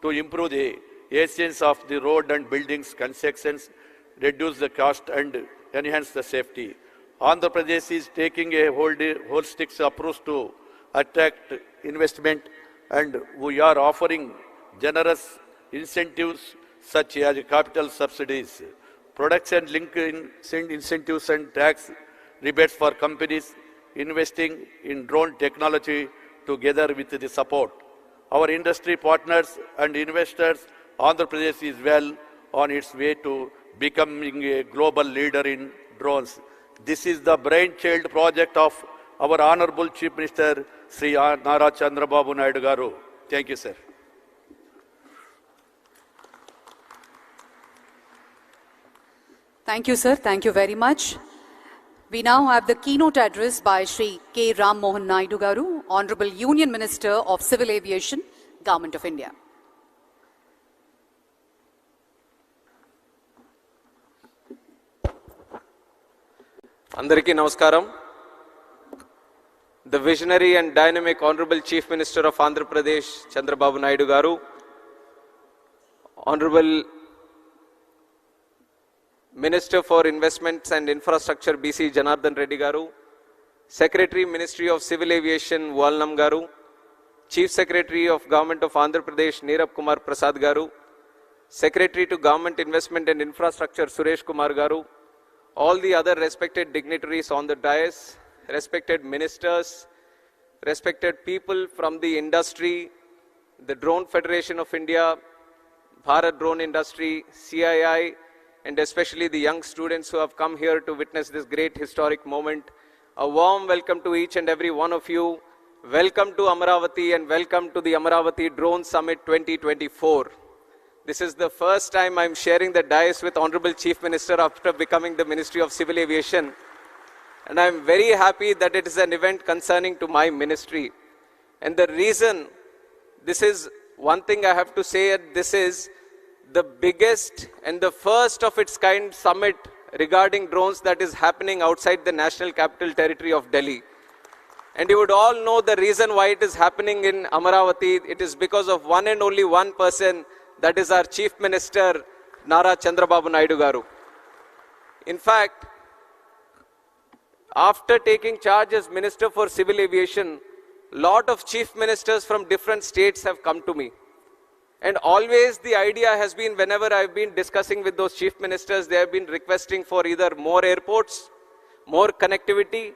to improve the efficiency of the road and buildings constructions, reduce the cost, and enhance the safety. Andhra Pradesh is taking a holistic approach to attract investment, and we are offering generous incentives such as capital subsidies, production linked incentives, and tax rebates for companies investing in drone technology together with the support. Our industry partners and investors Andhra Pradesh is well on its way to becoming a global leader in drones. This is the brainchild project of our Honorable Chief Minister, Sri Nara Chandrababu Naidu Garu. Thank you, sir. Thank you, sir. Thank you very much. We now have the keynote address by Sri K. Ram Mohan Naidu Garu, Honorable Union Minister of Civil Aviation, Government of India. Andariki Namaskaram. The visionary and dynamic Honorable Chief Minister of Andhra Pradesh, Chandrababu Naidu Garu, Honorable Minister for Investments and Infrastructure, BC Janardhan Reddy Garu, Secretary, Ministry of Civil Aviation, Walnam Garu, Chief Secretary of Government of Andhra Pradesh, Neerab Kumar Prasad Garu, Secretary to Government Investment and Infrastructure, Suresh Kumar Garu, all the other respected dignitaries on the dais, respected ministers, respected people from the industry, the Drone Federation of India, Bharat Drone Industry, CII, and especially the young students who have come here to witness this great historic moment. A warm welcome to each and every one of you. Welcome to Amaravathi and welcome to the Amaravathi Drone Summit 2024. This is the first time I'm sharing the dais with Honorable Chief Minister after becoming the Ministry of Civil Aviation. And I'm very happy that it is an event concerning to my ministry. And the reason, this is one thing I have to say, this is the biggest and the first of its kind summit regarding drones that is happening outside the National Capital Territory of Delhi. And you would all know the reason why it is happening in Amaravathi. It is because of one and only one person, that is our Chief Minister, Nara Chandrababu Naidu Garu. In fact, after taking charge as Minister for Civil Aviation, lot of Chief Ministers from different states have come to me. And always the idea has been, whenever I've been discussing with those Chief Ministers, they have been requesting for either more airports, more connectivity.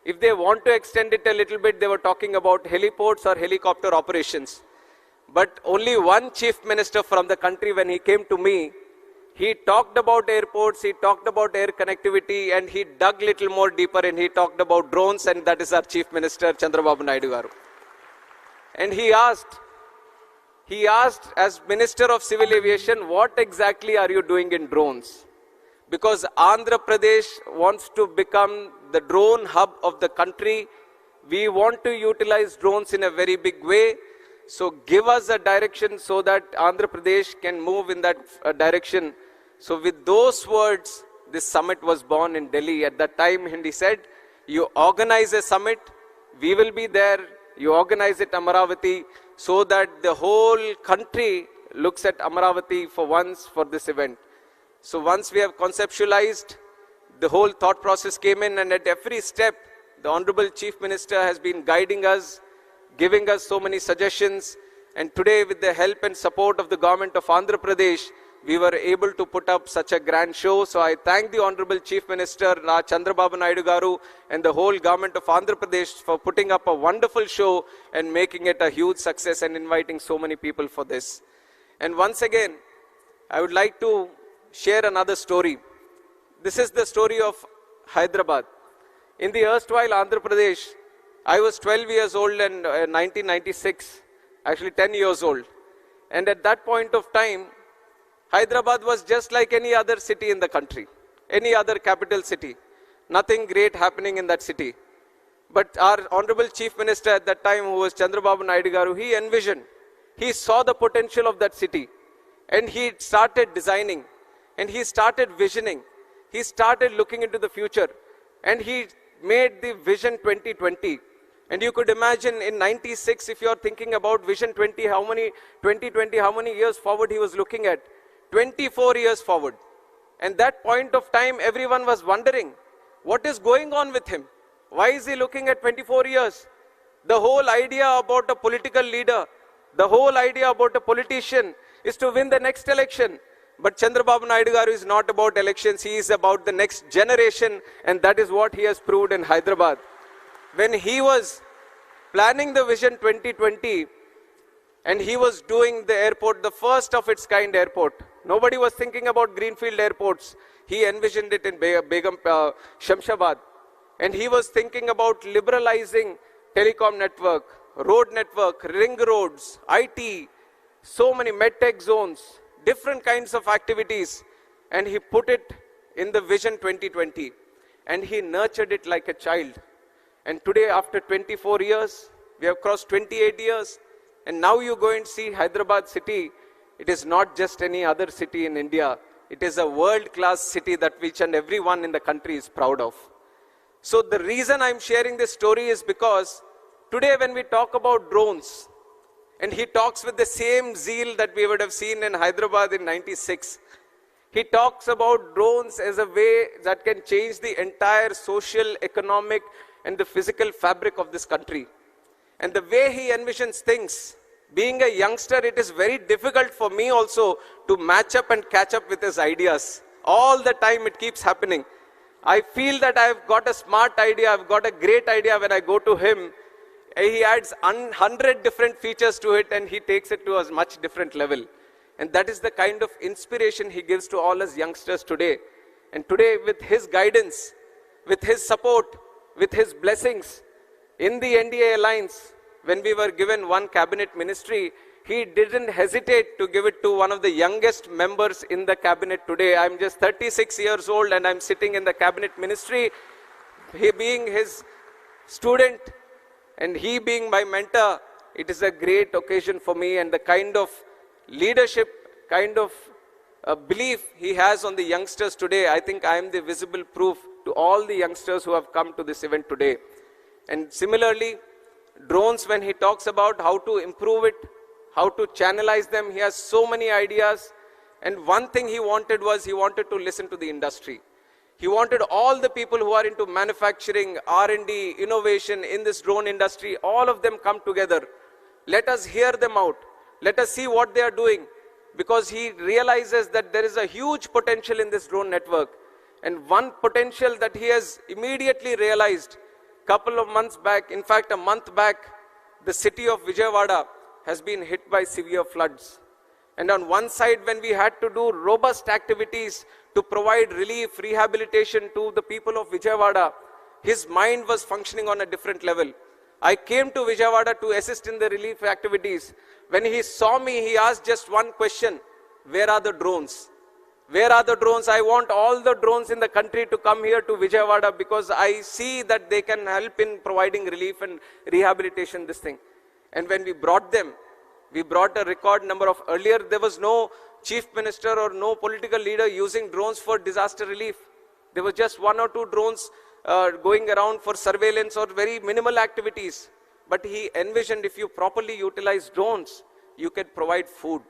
If they want to extend it a little bit, they were talking about heliports or helicopter operations. But only one Chief Minister from the country, when he came to me, he talked about airports, he talked about air connectivity, and he dug little more deeper and he talked about drones, and that is our Chief Minister, Chandrababu Naidu Garu. And he asked as Minister of Civil Aviation, what exactly are you doing in drones? Because Andhra Pradesh wants to become the drone hub of the country. We want to utilize drones in a very big way. So give us a direction so that Andhra Pradesh can move in that direction. So with those words, this summit was born in Delhi. At that time, he said, you organize a summit, we will be there, you organize it Amaravathi, so that the whole country looks at Amaravathi for once for this event. So once we have conceptualized, the whole thought process came in, and at every step, the Honorable Chief Minister has been guiding us, giving us so many suggestions, and today with the help and support of the government of Andhra Pradesh, we were able to put up such a grand show. So I thank the Honorable Chief Minister, Chandrababu Naidu Garu, and the whole government of Andhra Pradesh for putting up a wonderful show and making it a huge success and inviting so many people for this. And once again, I would like to share another story. This is the story of Hyderabad. In the erstwhile Andhra Pradesh, I was 12 years old in 1996, actually 10 years old. And at that point of time, Hyderabad was just like any other city in the country, any other capital city. Nothing great happening in that city. But our Honorable Chief Minister at that time, who was Chandrababu Naidu Garu, he envisioned, he saw the potential of that city. And he started designing, and he started visioning. He started looking into the future. And he made the Vision 2020. And you could imagine in 96, if you are thinking about Vision 2020, how many years forward he was looking at? 24 years forward. And that point of time, everyone was wondering, what is going on with him? Why is he looking at 24 years? The whole idea about a political leader, the whole idea about a politician is to win the next election. But Chandrababu Naidu Garu is not about elections, he is about the next generation, and that is what he has proved in Hyderabad. When he was planning the Vision 2020, And he was doing the airport, the first of its kind airport. Nobody was thinking about greenfield airports. He envisioned it in Begum, Shamshabad. And he was thinking about liberalizing telecom network, road network, ring roads, IT, so many medtech zones, different kinds of activities. And he put it in the Vision 2020. And he nurtured it like a child. And today, after 24 years, we have crossed 28 years. And now you go and see Hyderabad city. It is not just any other city in India. It is a world-class city that each and everyone in the country is proud of. So the reason I'm sharing this story is because today when we talk about drones, and he talks with the same zeal that we would have seen in Hyderabad in 96, he talks about drones as a way that can change the entire social, economic, and the physical fabric of this country. And the way he envisions things, being a youngster, it is very difficult for me also to match up and catch up with his ideas. All the time it keeps happening. I feel that I've got a smart idea, I've got a great idea when I go to him. He adds 100 different features to it and he takes it to a much different level. And that is the kind of inspiration he gives to all us youngsters today. And today with his guidance, with his support, with his blessings, in the NDA alliance, when we were given one cabinet ministry, he didn't hesitate to give it to one of the youngest members in the cabinet today. I'm just 36 years old and I'm sitting in the cabinet ministry. He being his student and he being my mentor, it is a great occasion for me, and the kind of leadership, kind of belief he has on the youngsters today, I think I am the visible proof to all the youngsters who have come to this event today. And similarly, drones, when he talks about how to improve it, how to channelize them, he has so many ideas. And one thing he wanted was he wanted to listen to the industry. He wanted all the people who are into manufacturing, R&D, innovation in this drone industry, all of them come together. Let us hear them out. Let us see what they are doing. Because he realizes that there is a huge potential in this drone network. And one potential that he has immediately realized, couple of months back, in fact a month back, the city of Vijayawada has been hit by severe floods. And on one side, when we had to do robust activities to provide relief, rehabilitation to the people of Vijayawada, his mind was functioning on a different level. I came to Vijayawada to assist in the relief activities. When he saw me, he asked just one question: where are the drones? Where are the drones? I want all the drones in the country to come here to Vijayawada because I see that they can help in providing relief and rehabilitation, this thing. And when we brought them, we brought a record number of, earlier there was no chief minister or no political leader using drones for disaster relief. There was just one or two drones going around for surveillance or very minimal activities. But he envisioned if you properly utilize drones, you can provide food,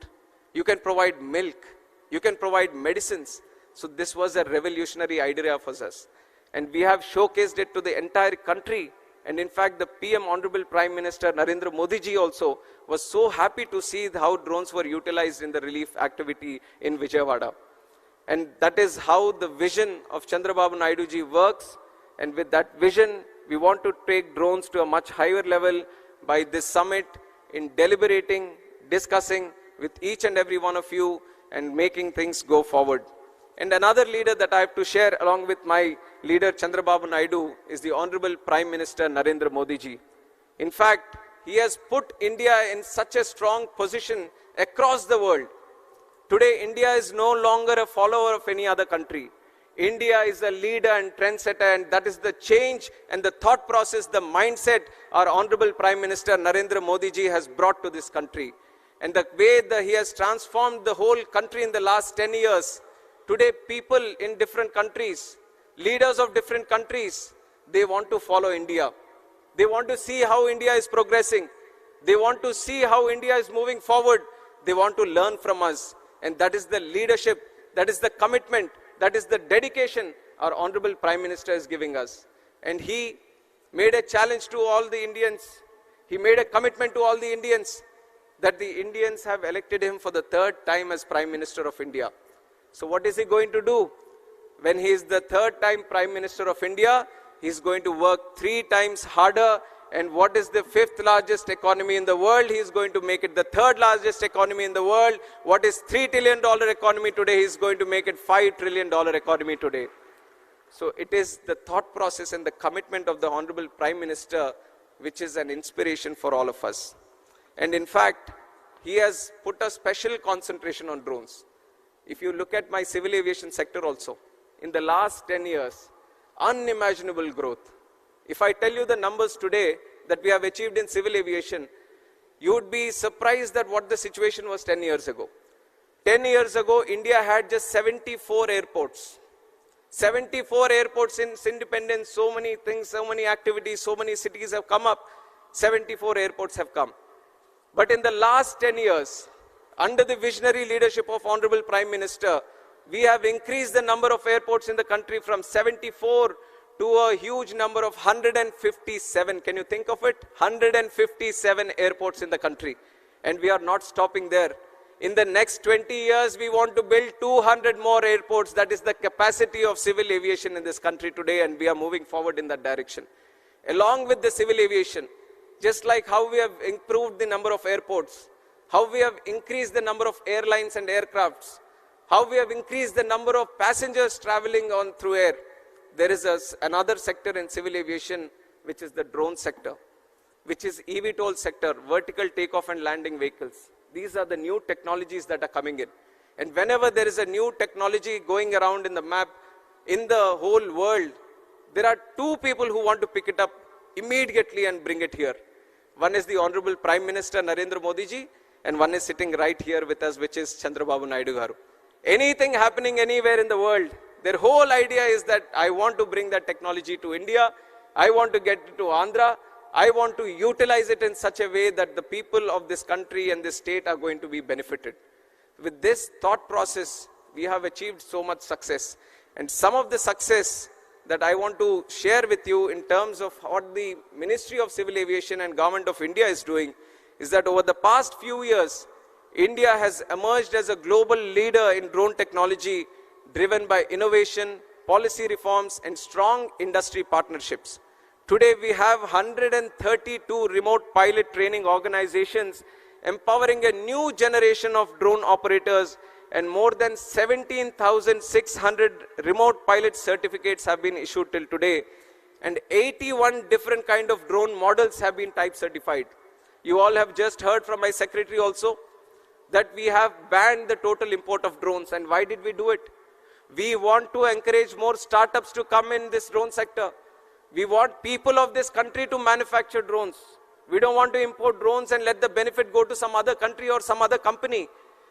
you can provide milk, you can provide medicines. So this was a revolutionary idea for us. And we have showcased it to the entire country. And in fact, the PM, Honorable Prime Minister Narendra Modi ji also was so happy to see how drones were utilized in the relief activity in Vijayawada. And that is how the vision of Chandrababu Naidu ji works. And with that vision, we want to take drones to a much higher level by this summit in deliberating, discussing with each and every one of you and making things go forward. And another leader that I have to share along with my leader Chandrababu Naidu is the Honorable Prime Minister Narendra Modi ji. In fact, he has put India in such a strong position across the world. Today, India is no longer a follower of any other country. India is a leader and trendsetter, and that is the change and the thought process, the mindset our Honorable Prime Minister Narendra Modi ji has brought to this country. And the way that he has transformed the whole country in the last 10 years. Today, people in different countries, leaders of different countries, they want to follow India. They want to see how India is progressing. They want to see how India is moving forward. They want to learn from us. And that is the leadership, that is the commitment, that is the dedication our Honorable Prime Minister is giving us. And he made a challenge to all the Indians. He made a commitment to all the Indians that the Indians have elected him for the third time as Prime Minister of India. So what is he going to do? When he is the third time Prime Minister of India, he is going to work 3 times harder And what is the 5th largest economy in the world? He is going to make it the 3rd largest economy in the world. What is $3 trillion economy today? He is going to make it $5 trillion economy today. So it is the thought process and the commitment of the Honorable Prime Minister which is an inspiration for all of us. And in fact, he has put a special concentration on drones. If you look at my civil aviation sector also, in the last 10 years, unimaginable growth. If I tell you the numbers today that we have achieved in civil aviation, you would be surprised at what the situation was 10 years ago. 10 years ago, India had just 74 airports. 74 airports since independence, so many things, so many activities, so many cities have come up. 74 airports have come. But in the last 10 years, under the visionary leadership of Honorable Prime Minister, we have increased the number of airports in the country from 74 to a huge number of 157. Can you think of it? 157 airports in the country. And we are not stopping there. In the next 20 years, we want to build 200 more airports. That is the capacity of civil aviation in this country today, and we are moving forward in that direction. Along with the civil aviation, just like how we have improved the number of airports, how we have increased the number of airlines and aircrafts, how we have increased the number of passengers traveling on through air, there is another sector in civil aviation, which is the drone sector, which is eVTOL sector, vertical takeoff and landing vehicles. These are the new technologies that are coming in. And whenever there is a new technology going around in the map, in the whole world, there are two people who want to pick it up immediately and bring it here. One is the Honorable Prime Minister Narendra Modi ji, and one is sitting right here with us, which is Chandrababu Naidu garu. Anything happening anywhere in the world, their whole idea is that I want to bring that technology to India, I want to get it to Andhra, I want to utilize it in such a way that the people of this country and this state are going to be benefited. With this thought process, we have achieved so much success. And some of the success that I want to share with you in terms of what the Ministry of Civil Aviation and Government of India is doing is that over the past few years, India has emerged as a global leader in drone technology driven by innovation, policy reforms, and strong industry partnerships. Today, we have 132 remote pilot training organizations empowering a new generation of drone operators, and more than 17,600 remote pilot certificates have been issued till today, and 81 different kind of drone models have been type certified. You all have just heard from my secretary also that we have banned the total import of drones. And why did we do it? We want to encourage more startups to come in this drone sector. We want people of this country to manufacture drones. We don't want to import drones and let the benefit go to some other country or some other company.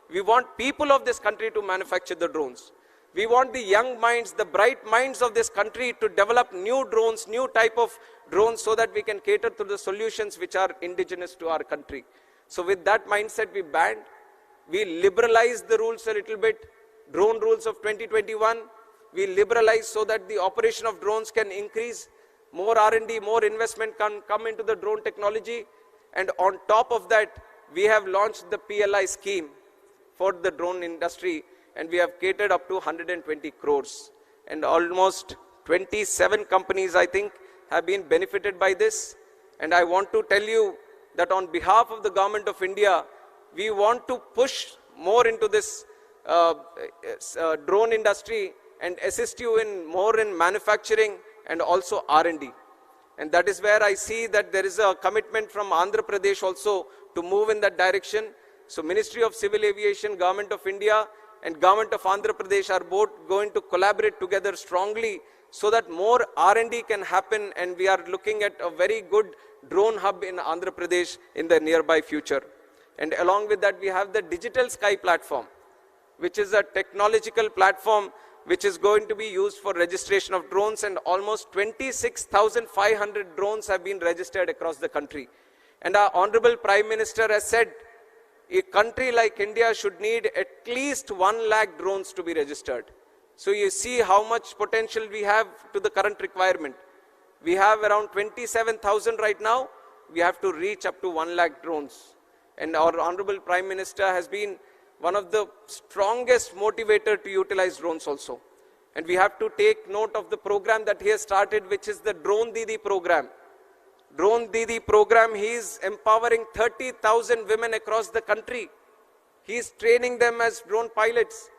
We want people of this country to manufacture the drones. We want the young minds, the bright minds of this country to develop new drones, new type of drones, so that we can cater to the solutions which are indigenous to our country. So with that mindset, we liberalized the rules a little bit. Drone rules of 2021, we liberalized so that the operation of drones can increase. More R&D, more investment can come into the drone technology. And on top of that, we have launched the PLI scheme for the drone industry, and we have catered up to 120 crores. And almost 27 companies, I think, have been benefited by this. And I want to tell you that on behalf of the Government of India, we want to push more into this drone industry and assist you more in manufacturing and also R&D. And that is where I see that there is a commitment from Andhra Pradesh also to move in that direction. So Ministry of Civil Aviation, Government of India and Government of Andhra Pradesh are both going to collaborate together strongly so that more R&D can happen, and we are looking at a very good drone hub in Andhra Pradesh in the nearby future. And along with that, we have the Digital Sky platform, which is a technological platform which is going to be used for registration of drones, and almost 26,500 drones have been registered across the country. And our Honorable Prime Minister has said a country like India should need at least 1 lakh drones to be registered. So you see how much potential we have to the current requirement. We have around 27,000 right now. We have to reach up to 1 lakh drones. And our Honorable Prime Minister has been one of the strongest motivator to utilize drones also. And we have to take note of the program that he has started, which is the Drone Didi program. Drone Didi program, he is empowering 30,000 women across the country. He is training them as drone pilots.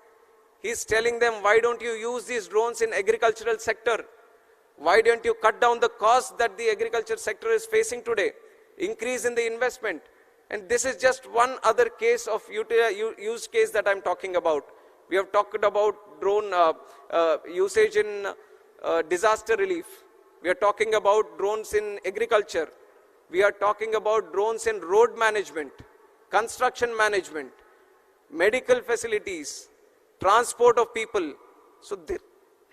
He is telling them, why don't you use these drones in agricultural sector? Why don't you cut down the cost that the agriculture sector is facing today? Increase in the investment. And this is just one other case of use case that I'm talking about. We have talked about drone usage in disaster relief. We are talking about drones in agriculture. We are talking about drones in road management, construction management, medical facilities, transport of people. So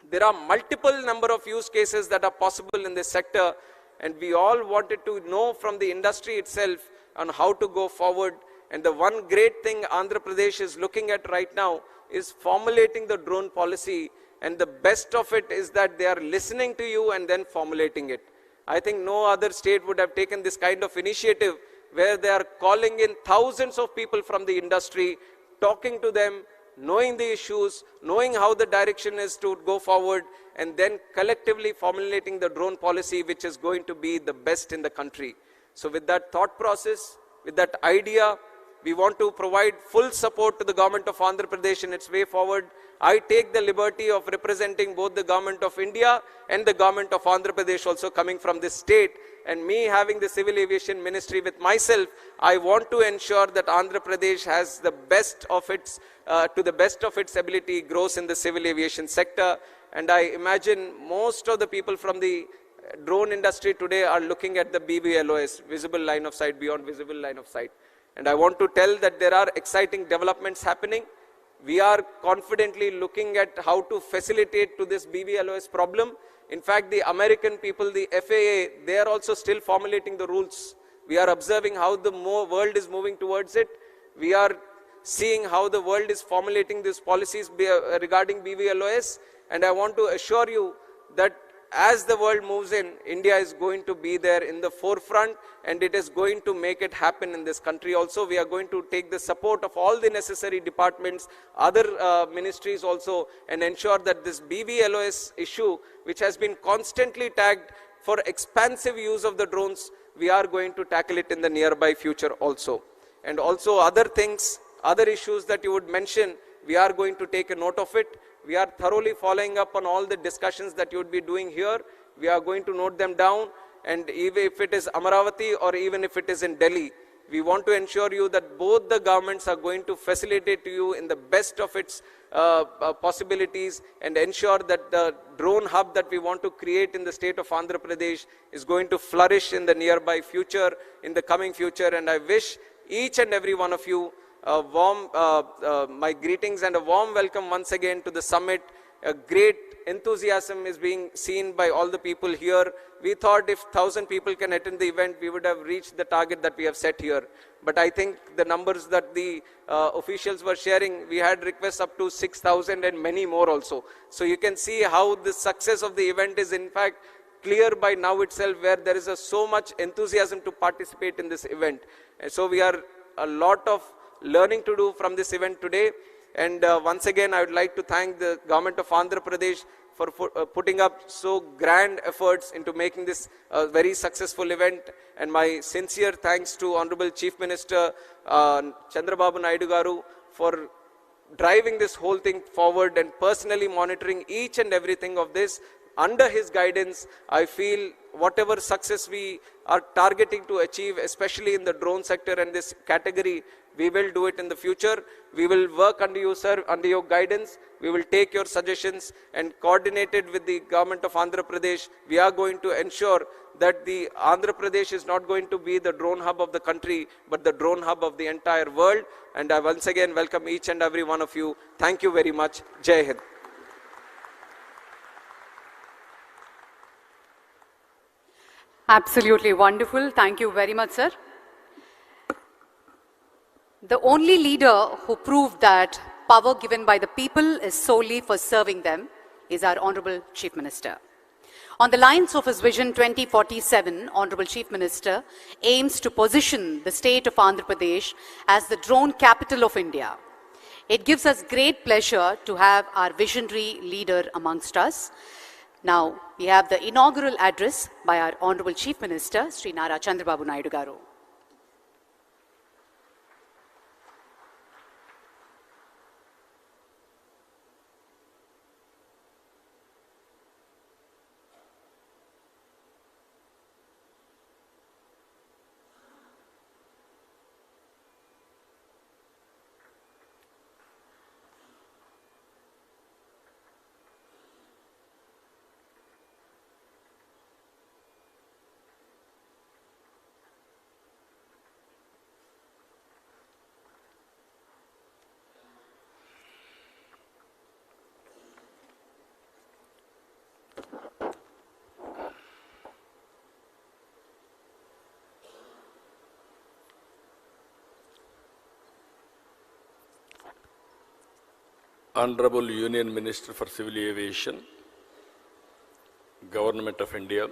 there are multiple number of use cases that are possible in this sector, and we all wanted to know from the industry itself on how to go forward. And the one great thing Andhra Pradesh is looking at right now is formulating the drone policy, and the best of it is that they are listening to you and then formulating it. I think no other state would have taken this kind of initiative where they are calling in thousands of people from the industry, talking to them, knowing the issues, knowing how the direction is to go forward, and then collectively formulating the drone policy which is going to be the best in the country. So with that thought process, with that idea, we want to provide full support to the government of Andhra Pradesh in its way forward. I take the liberty of representing both the government of India and the government of Andhra Pradesh also coming from this state, and me having the Civil Aviation Ministry with myself, I want to ensure that Andhra Pradesh has the best of its, to the best of its ability, grows in the civil aviation sector. And I imagine most of the people from the drone industry today are looking at the BVLOS, visible line of sight, beyond visible line of sight. And I want to tell that there are exciting developments happening. We are confidently looking at how to facilitate to this BVLOS problem. In fact, the American people, the FAA, they are also still formulating the rules. We are observing how the world is moving towards it. We are seeing how the world is formulating these policies regarding BVLOS. And I want to assure you that as the world moves in, India is going to be there in the forefront, and it is going to make it happen in this country also. We are going to take the support of all the necessary departments, other ministries also, and ensure that this BVLOS issue, which has been constantly tagged for expansive use of the drones, we are going to tackle it in the nearby future also. And also other things, other issues that you would mention, we are going to take a note of it. We are thoroughly following up on all the discussions that you would be doing here. We are going to note them down, and even if it is Amaravathi or even if it is in Delhi, we want to ensure you that both the governments are going to facilitate to you in the best of its possibilities, and ensure that the drone hub that we want to create in the state of Andhra Pradesh is going to flourish in the nearby future, in the coming future. And I wish each and every one of you a warm, my greetings and a warm welcome once again to the summit. A great enthusiasm is being seen by all the people here. We thought if 1,000 people can attend the event, we would have reached the target that we have set here. But I think the numbers that the officials were sharing, we had requests up to 6,000 and many more also. So you can see how the success of the event is in fact clear by now itself, where there is so much enthusiasm to participate in this event. And so we are a lot of learning to do from this event today. And once again, I would like to thank the government of Andhra Pradesh for putting up so grand efforts into making this a very successful event. And my sincere thanks to Honorable Chief Minister Chandrababu Naidu Garu for driving this whole thing forward and personally monitoring each and everything of this. Under his guidance, I feel whatever success we are targeting to achieve, especially in the drone sector and this category, we will do it in the future. We will work under you, sir, under your guidance. We will take your suggestions, and coordinated with the government of Andhra Pradesh, we are going to ensure that the Andhra Pradesh is not going to be the drone hub of the country, but the drone hub of the entire world. And I once again welcome each and every one of you. Thank you very much. Jai Hind. Absolutely wonderful. Thank you very much, sir. The only leader who proved that power given by the people is solely for serving them is our Honorable Chief Minister. On the lines of his Vision 2047, Honorable Chief Minister aims to position the state of Andhra Pradesh as the drone capital of India. It gives us great pleasure to have our visionary leader amongst us. Now, we have the inaugural address by our Honorable Chief Minister, Sri Nara Chandrababu Naidu Garu. Honorable Union Minister for Civil Aviation, Government of India,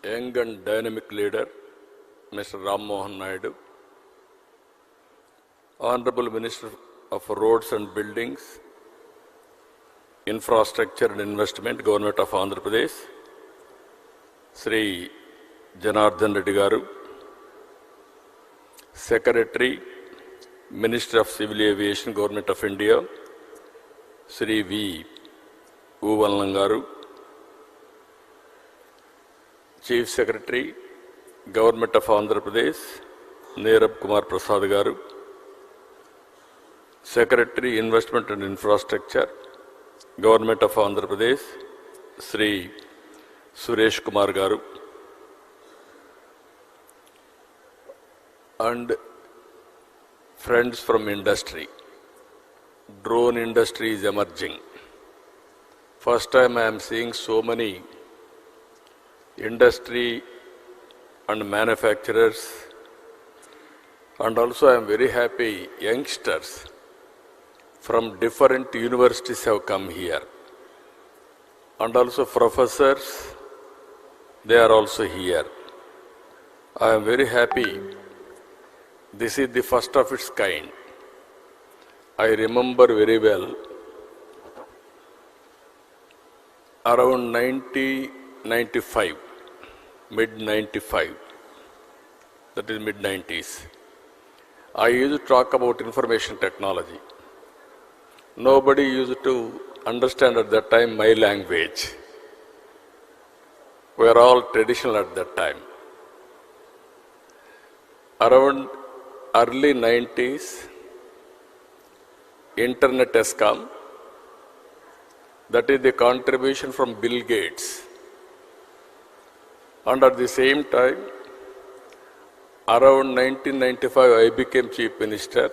young and dynamic leader, Mr. Ram Mohan Naidu, Honorable Minister of Roads and Buildings, Infrastructure and Investment, Government of Andhra Pradesh, Sri Janardhan Reddy Garu, Secretary, Minister of Civil Aviation, Government of India, Sri V. Uvallan Garu, Chief Secretary, Government of Andhra Pradesh, Nerab Kumar Prasad Garu, Secretary, Investment and Infrastructure, Government of Andhra Pradesh, Sri Suresh Kumar Garu, and friends from industry. Drone industry is emerging. First time I am seeing so many industry and manufacturers, and also I am very happy youngsters from different universities have come here, and also professors, they are also here. I am very happy. This is the first of its kind. I remember very well, around 1995, mid-95, that is mid-90s, I used to talk about information technology. Nobody used to understand at that time my language. We were all traditional at that time. Around early 90s, internet has come. That is the contribution from Bill Gates. And at the same time, around 1995, I became Chief Minister.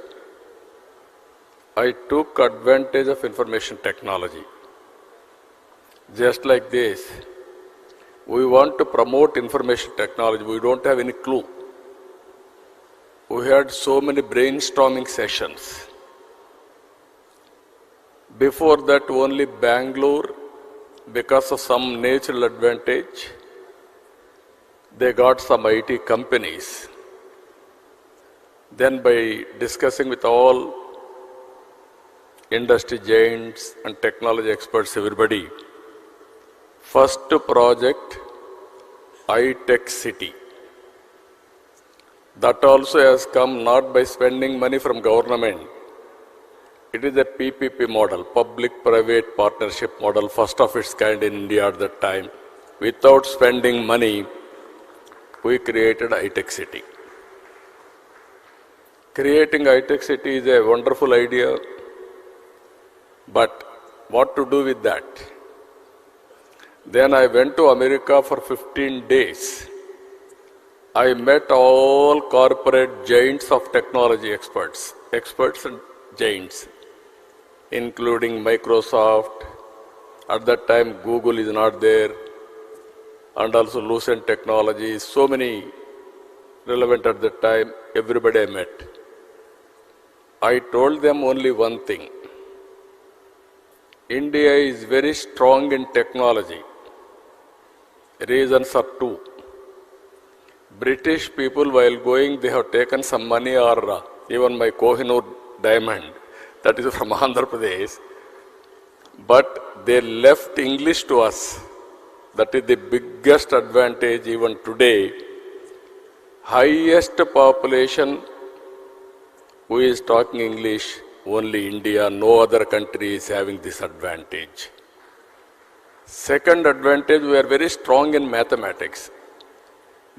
I took advantage of information technology. Just like this, we want to promote information technology. We don't have any clue. We had so many brainstorming sessions. Before that, only Bangalore, because of some natural advantage, they got some IT companies. Then by discussing with all industry giants and technology experts, everybody, first project, iTech City. That also has come not by spending money from government. It is a PPP model, public-private partnership model, first of its kind in India at that time. Without spending money, we created iTech City. Creating iTech City is a wonderful idea, but what to do with that? Then I went to America for 15 days. I met all corporate giants of technology experts and giants, including Microsoft. At that time, Google is not there, and also Lucent Technologies, so many relevant at that time, everybody I met. I told them only one thing. India is very strong in technology. Reasons are two. British people, while going, they have taken some money, or even my Kohinoor diamond, that is from Andhra Pradesh. but they left English to us. That is the biggest advantage even today. Highest population who is talking English, only India, no other country is having this advantage. Second advantage, we are very strong in mathematics.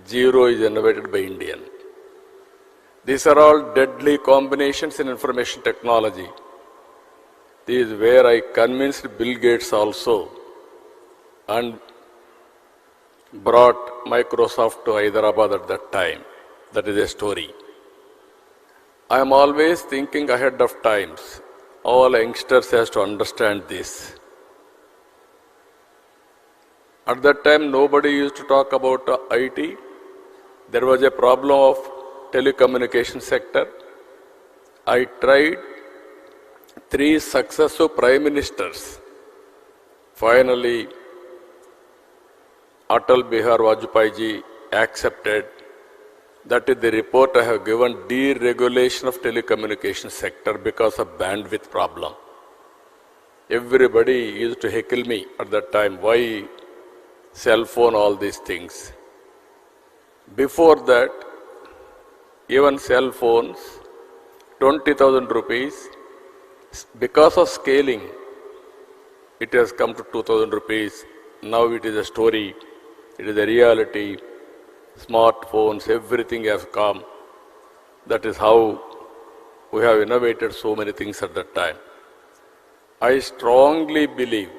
Zero is innovated by Indian. These are all deadly combinations in information technology. This is where I convinced Bill Gates also and brought Microsoft to Hyderabad at that time. That is a story. I am always thinking ahead of times. All youngsters has to understand this. At that time, nobody used to talk about IT. There was a problem of telecommunication sector. I tried 3 successive prime ministers. Finally, Atal Bihar Vajpayee ji accepted. That is the report I have given, deregulation of telecommunication sector because of bandwidth problem. Everybody used to heckle me at that time, why cell phone, all these things. Before that, even cell phones, 20,000 rupees, because of scaling, it has come to 2,000 rupees. Now it is a story, it is a reality. Smartphones, everything has come. That is how we have innovated so many things at that time. I strongly believe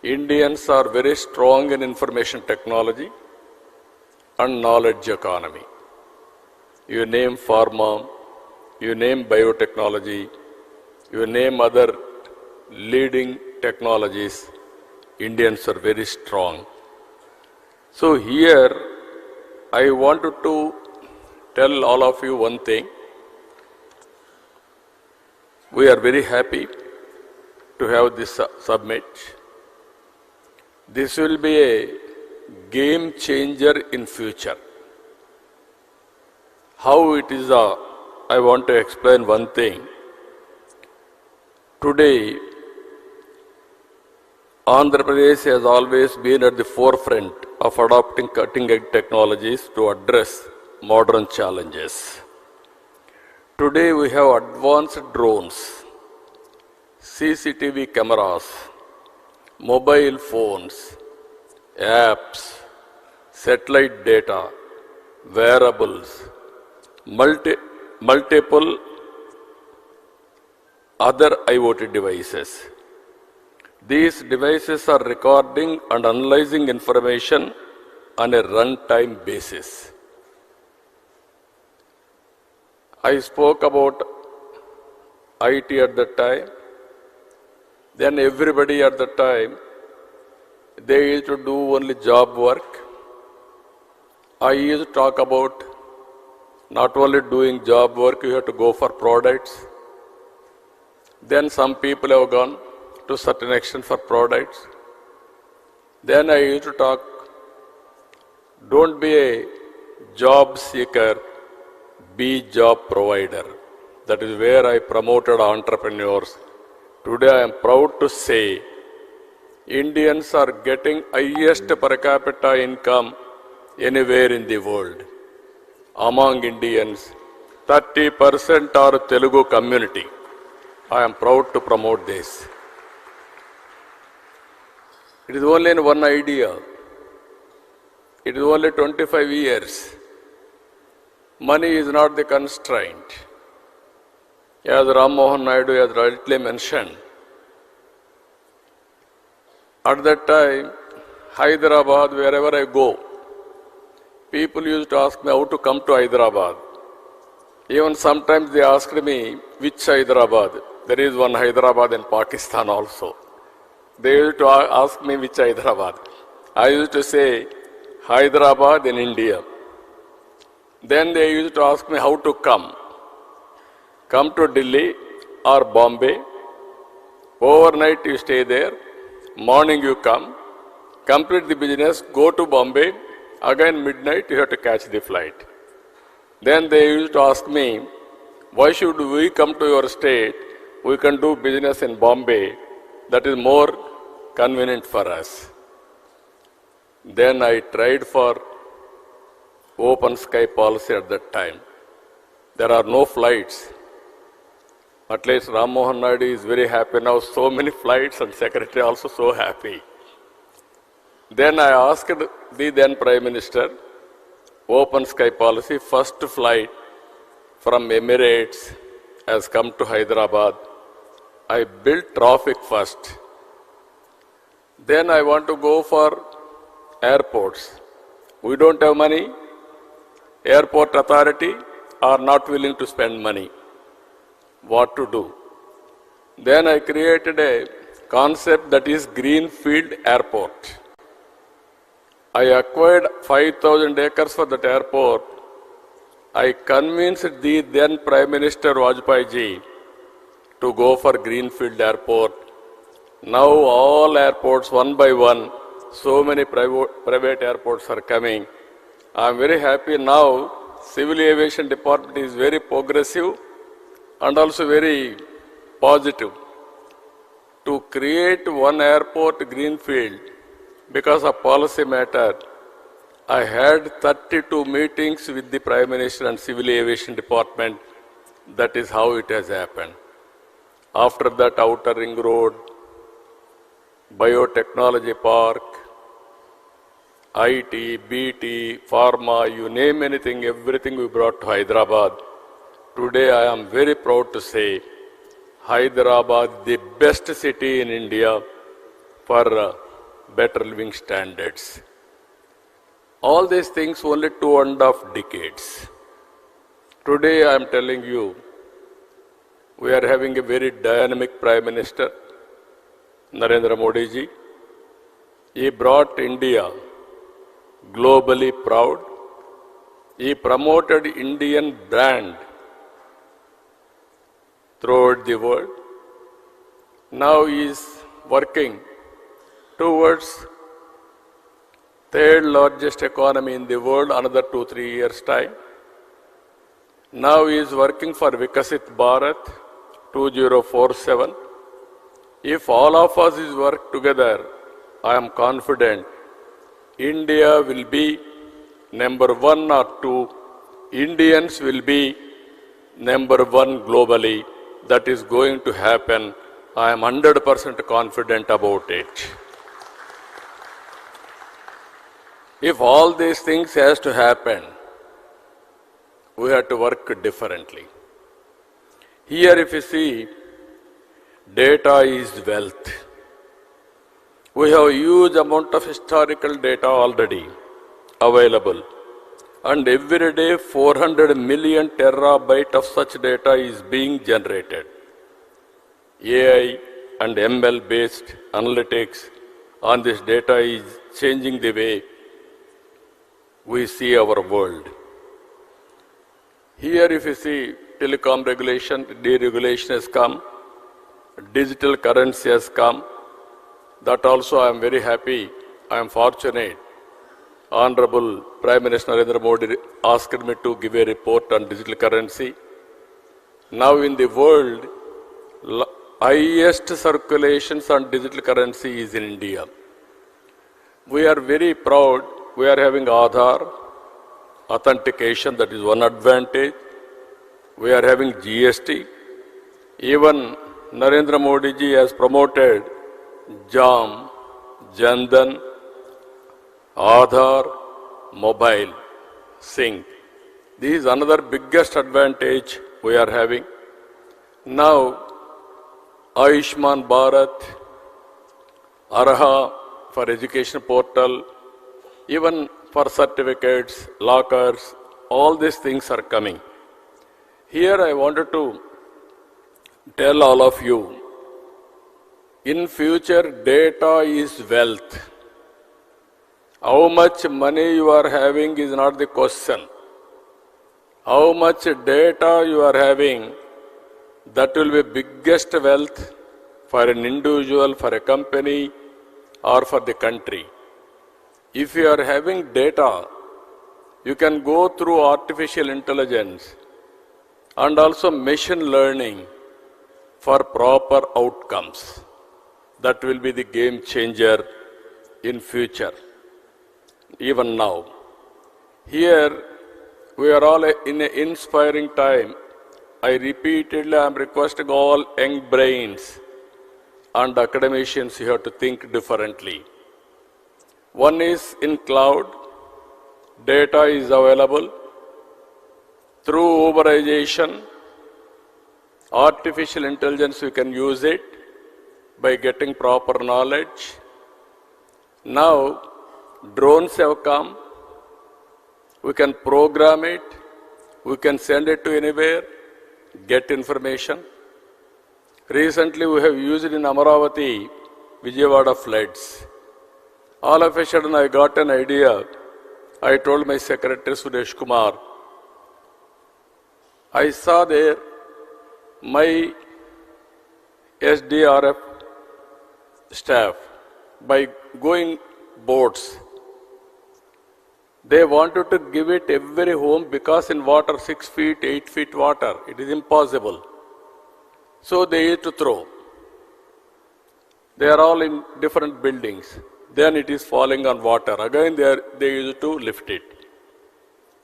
Indians are very strong in information technology and knowledge economy. You name pharma, you name biotechnology, you name other leading technologies, Indians are very strong. So here, I wanted to tell all of you one thing. We are very happy to have this summit. This will be a game changer in future. How it is, I want to explain one thing. Today, Andhra Pradesh has always been at the forefront of adopting cutting-edge technologies to address modern challenges. Today we have advanced drones, CCTV cameras, mobile phones, apps, satellite data, wearables, multiple other IoT devices. These devices are recording and analyzing information on a runtime basis. I spoke about IT at that time. Then everybody at that time, they used to do only job work. I used to talk about not only doing job work, you have to go for products. Then some people have gone to certain extent for products. Then I used to talk, don't be a job seeker, be job provider. That is where I promoted entrepreneurs. Today I am proud to say, Indians are getting highest per capita income anywhere in the world. Among Indians, 30% are Telugu community. I am proud to promote this. It is only in one idea. It is only 25 years. Money is not the constraint. As Ram Mohan Naidu has rightly mentioned, at that time, Hyderabad, wherever I go, people used to ask me how to come to Hyderabad. Even sometimes they asked me, which Hyderabad? There is one Hyderabad in Pakistan also. They used to ask me which Hyderabad. I used to say, Hyderabad in India. Then they used to ask me how to come. Come to Delhi or Bombay. Overnight you stay there. Morning you come. Complete the business, go to Bombay. Again midnight you have to catch the flight. Then they used to ask me, why should we come to your state? We can do business in Bombay. that is more convenient for us. Then I tried for open sky policy at that time. There are no flights. At least Ram Mohan Naidu is very happy now, so many flights, and Secretary also so happy. Then I asked the then Prime Minister, open sky policy, first flight from Emirates has come to Hyderabad. I built traffic first. Then I want to go for airports. We don't have money. Airport authority are not willing to spend money. What to do? Then I created a concept that is Greenfield Airport. I acquired 5,000 acres for that airport. I convinced the then Prime Minister Vajpayee ji to go for Greenfield Airport. Now all airports, one by one, so many private airports are coming. I am very happy now. Civil Aviation Department is very progressive and also very positive to create one airport Greenfield. Because of policy matter, I had 32 meetings with the Prime Minister and Civil Aviation Department. That is how it has happened. After that, Outer Ring Road, Biotechnology Park, IT, BT, Pharma, you name anything, everything we brought to Hyderabad. Today I am very proud to say, Hyderabad, the best city in India for better living standards. All these things only 2.5 decades. Today I am telling you, we are having a very dynamic Prime Minister, Narendra Modi ji. He brought India globally proud. He promoted Indian brand throughout the world. Now he is working towards third largest economy in the world, another 2-3 years' time. Now he is working for Vikasit Bharat 2047. If all of us is work together, I am confident India will be number 1 or 2. Indians will be number 1 globally. That is going to happen. I am 100% confident about it. If all these things has to happen, we have to work differently. Here if you see, data is wealth. We have a huge amount of historical data already available. And every day 400 million terabyte of such data is being generated. AI and ML based analytics on this data is changing the way we see our world. Here if you see, telecom regulation, deregulation has come, digital currency has come. That also I am very happy, I am fortunate. Honorable Prime Minister Narendra Modi asked me to give a report on digital currency. Now in the world, highest circulations on digital currency is in India. We are very proud, we are having Aadhaar, authentication, that is one advantage. We are having GST. Even Narendra Modi ji has promoted JAM, Jandan, Aadhaar, mobile, sync. This is another biggest advantage we are having. Now, Ayushman Bharat, Arha for education portal, even for certificates, lockers, all these things are coming. Here I wanted to tell all of you, in future data is wealth. How much money you are having is not the question. How much data you are having, that will be biggest wealth for an individual, for a company, or for the country. If you are having data, you can go through artificial intelligence and also machine learning for proper outcomes. That will be the game changer in future, even now. Here, we are all in an inspiring time. I repeatedly am requesting all young brains and academicians, you have to think differently. One is in cloud, data is available. Through Uberization, artificial intelligence, we can use it by getting proper knowledge. Now, drones have come. We can program it. We can send it to anywhere, get information. Recently, we have used it in Amaravathi, Vijayawada floods. All of a sudden, I got an idea. I told my secretary, Suresh Kumar, I saw there my SDRF staff, by going boats, they wanted to give it every home because in water, 6 feet, 8 feet water, it is impossible. So they used to throw. They are all in different buildings. Then it is falling on water. Again, they used to lift it.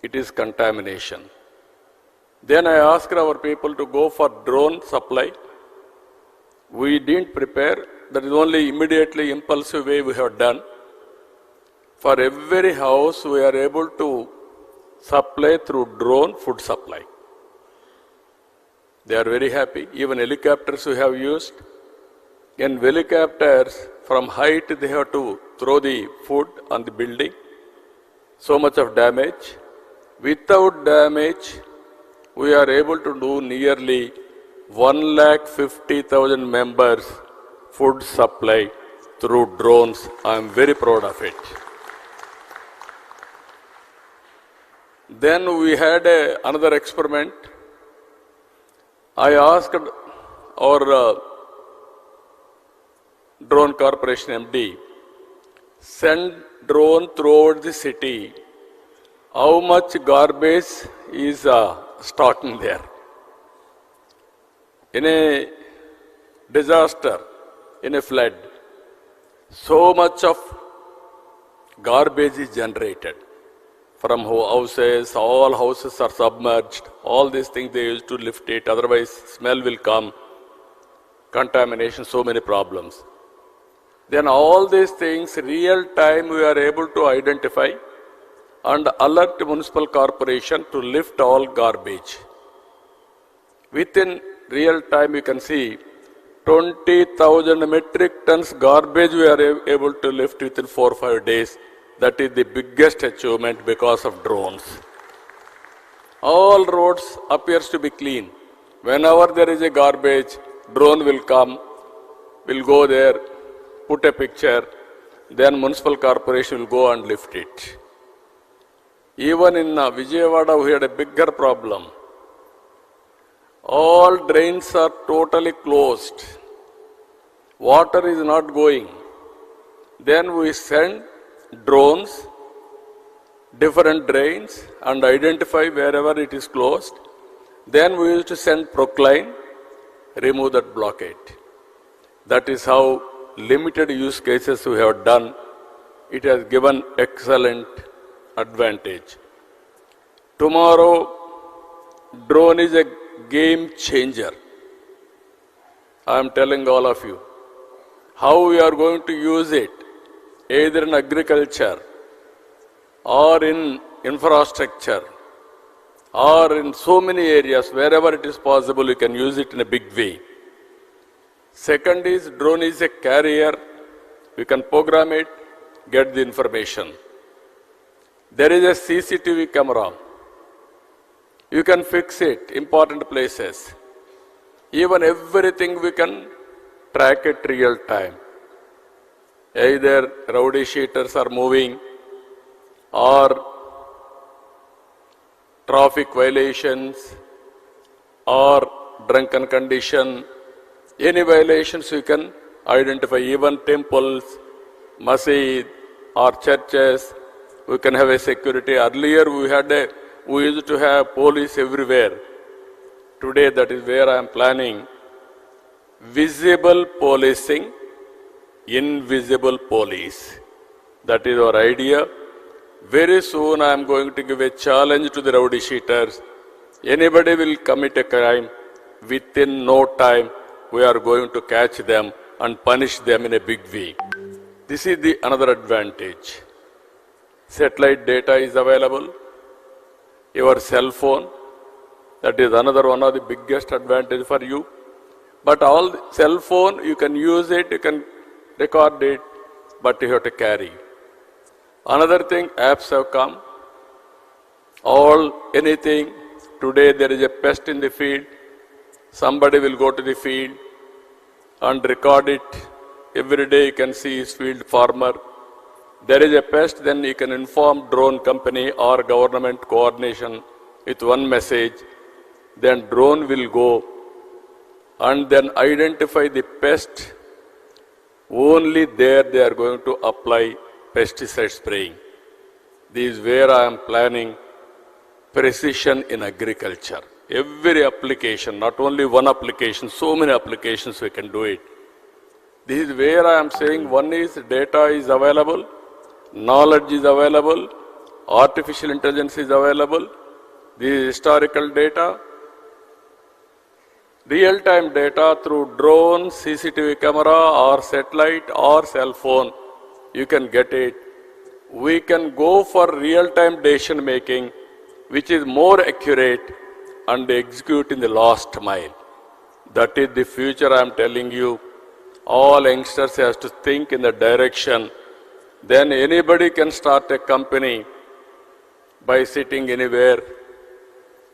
It is contamination. Then I asked our people to go for drone supply. We didn't prepare. That is only immediately impulsive way we have done. For every house, we are able to supply through drone food supply. They are very happy. Even helicopters we have used. In helicopters, from height, they have to throw the food on the building. So much of damage. Without damage, we are able to do nearly 150,000 members food supply through drones. I am very proud of it. Then we had another experiment. I asked our drone corporation MD, send drone throughout the city. How much garbage is stocking there? In a disaster, in a flood, so much of garbage is generated from houses, all houses are submerged, all these things they used to lift it, otherwise smell will come, contamination, so many problems. Then all these things, real time we are able to identify and alert municipal corporation to lift all garbage. Within real time you can see 20,000 metric tons garbage we are able to lift within 4 or 5 days. That is the biggest achievement because of drones. All roads appears to be clean. Whenever there is a garbage, drone will come, will go there, put a picture, then municipal corporation will go and lift it. Even in Vijayawada, we had a bigger problem. All drains are totally closed. Water is not going. Then we send drones, different drains, and identify wherever it is closed. Then we used to send Procline, remove that blockade. That is how limited use cases we have done. It has given excellent advantage. Tomorrow, drone is a game changer. I am telling all of you how we are going to use it, either in agriculture or in infrastructure or in so many areas, wherever it is possible, you can use it in a big way. Second is, drone is a carrier. You can program it, get the information. There is a CCTV camera. You can fix it, important places. Even everything we can track it real time. Either rowdy sheeters are moving or traffic violations or drunken condition. Any violations you can identify, even temples, masjid or churches, we can have a security. Earlier we used to have police everywhere. Today that is where I am planning visible policing invisible police. That is our idea. Very soon I am going to give a challenge to the rowdy sheeters. Anybody will commit a crime, within no time we are going to catch them and punish them in a big way. This is the another advantage. Satellite data is available. Your cell phone, that is another one of the biggest advantage for you. But all the cell phone, you can use it, you can record it, but you have to carry. Another thing, apps have come. Anything. Today there is a pest in the field. Somebody will go to the field and record it. Every day you can see his field farmer. There is a pest, then you can inform drone company or government coordination with one message. Then drone will go and then identify the pest. Only there they are going to apply pesticide spraying. This is where I am planning precision in agriculture. Every application, not only one application, so many applications we can do it. This is where I am saying one is data is available, knowledge is available, artificial intelligence is available, this is historical data, real-time data through drone, CCTV camera or satellite or cell phone, you can get it. We can go for real-time decision making, which is more accurate and execute in the last mile. That is the future I am telling you. All youngsters have to think in the direction. Then anybody can start a company by sitting anywhere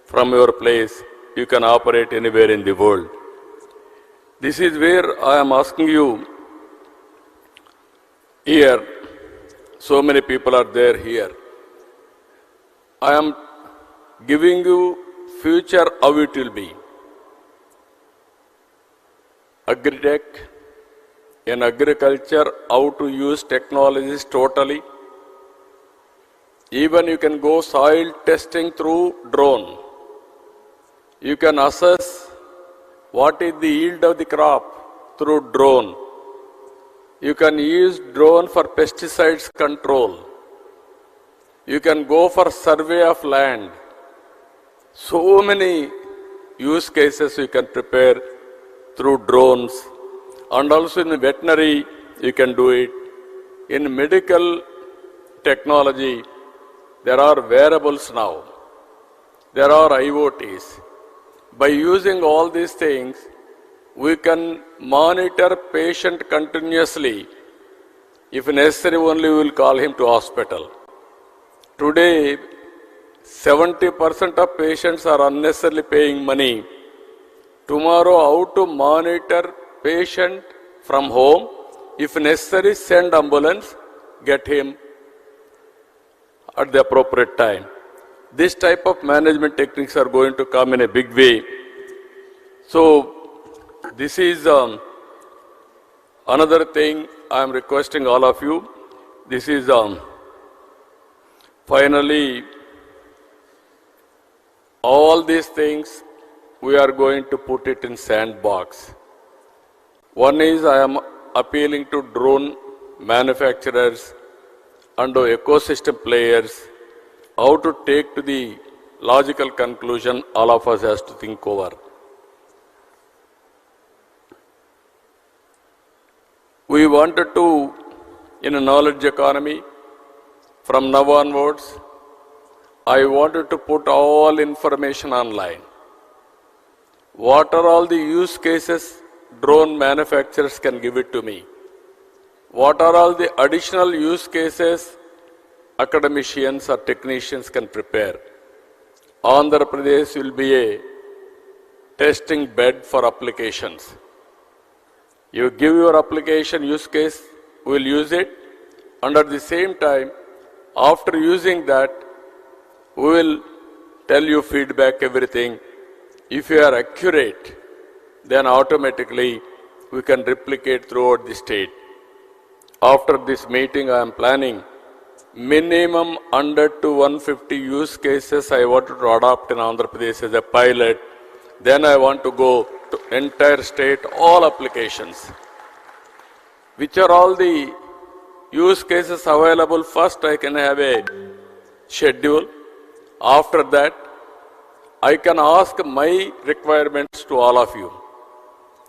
from your place. You can operate anywhere in the world. This is where I am asking you here. So many people are there here. I am giving you future how it will be. Agri-tech, in agriculture, how to use technologies totally. Even you can go soil testing through drone. You can assess what is the yield of the crop through drone. You can use drone for pesticides control. You can go for survey of land. So many use cases you can prepare through drones. And also in veterinary, you can do it. In medical technology, there are wearables now. There are IoTs. By using all these things, we can monitor patient continuously. If necessary, only we will call him to hospital. Today, 70% of patients are unnecessarily paying money. Tomorrow, how to monitor patient from home? If necessary, send ambulance, get him at the appropriate time. This type of management techniques are going to come in a big way. So, this is another thing I am requesting all of you. This is finally all these things we are going to put it in sandbox. One is I am appealing to drone manufacturers and ecosystem players how to take to the logical conclusion all of us has to think over. We wanted to, in a knowledge economy, from now onwards, I wanted to put all information online. What are all the use cases drone manufacturers can give it to me? What are all the additional use cases academicians or technicians can prepare? Andhra Pradesh will be a testing bed for applications. You give your application use case, we will use it, and at the same time, after using that, we will tell you feedback, everything. If you are accurate, then automatically we can replicate throughout the state. After this meeting, I am planning minimum 100 to 150 use cases I wanted to adopt in Andhra Pradesh as a pilot. Then I want to go to entire state, all applications. which are all the use cases available. First, I can have a schedule. After that, I can ask my requirements to all of you.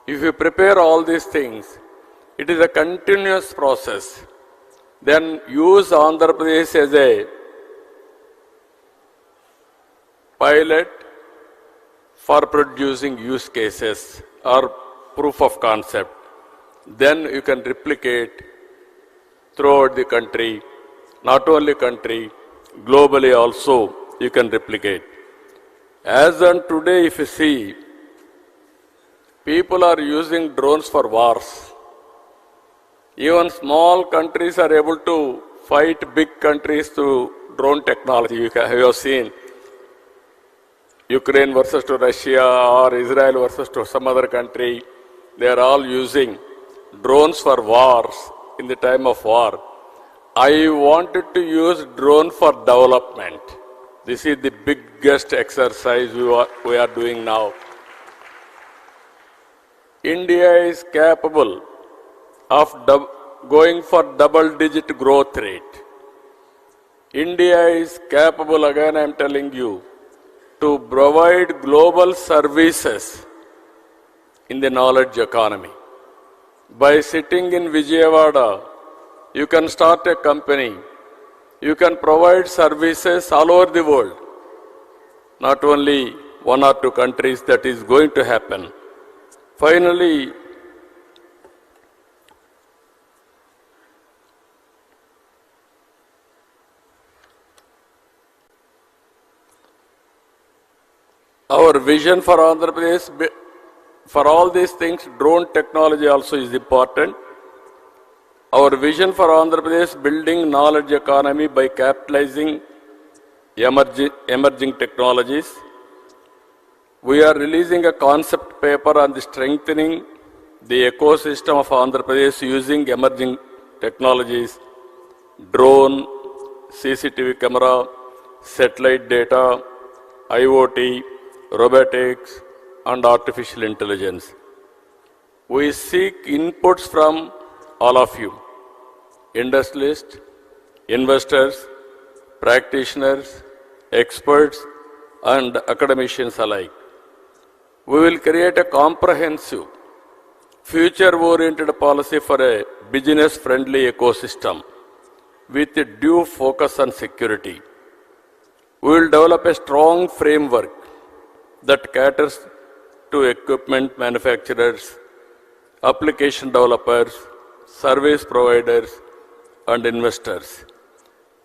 If you prepare all these things, it is a continuous process. Then use Andhra Pradesh as a pilot for producing use cases or proof of concept. Then you can replicate throughout the country, not only country, globally also you can replicate. As on today, if you see, people are using drones for wars. Even small countries are able to fight big countries through drone technology. You have seen Ukraine versus to Russia or Israel versus to some other country. They are all using drones for wars in the time of war. I wanted to use drone for development. This is the biggest exercise we are doing now. India is capable of going for double-digit growth rate. India is capable, again I am telling you, to provide global services in the knowledge economy. By sitting in Vijayawada, you can start a company. You can provide services all over the world. Not only one or two countries, that is going to happen. Finally, our vision for Andhra Pradesh, for all these things, drone technology also is important. Our vision for Andhra Pradesh, building knowledge economy by capitalizing emerging technologies. We are releasing a concept paper on the strengthening the ecosystem of Andhra Pradesh using emerging technologies, drone, CCTV camera, satellite data, IoT, robotics, and artificial intelligence. We seek inputs from all of you, industrialists, investors, practitioners, experts, and academicians alike. We will create a comprehensive, future-oriented policy for a business-friendly ecosystem with a due focus on security. We will develop a strong framework that caters to equipment manufacturers, application developers, service providers, and investors.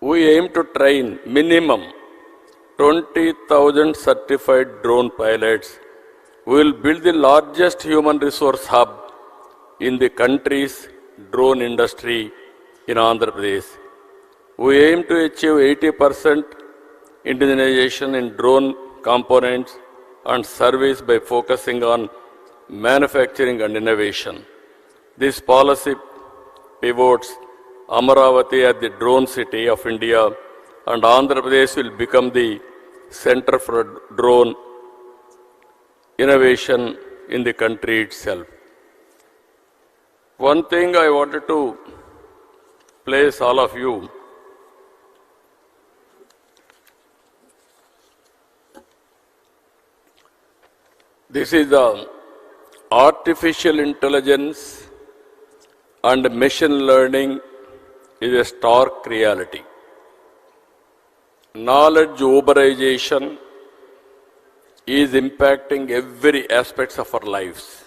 We aim to train minimum 20,000 certified drone pilots. We will build the largest human resource hub in the country's drone industry in Andhra Pradesh. We aim to achieve 80% indigenization in drone components and service by focusing on manufacturing and innovation. This policy pivots Amaravathi as the drone city of India, and Andhra Pradesh will become the center for drone innovation in the country itself. One thing I wanted to place all of you, this is the artificial intelligence and machine learning is a stark reality. Knowledge uberization is impacting every aspect of our lives.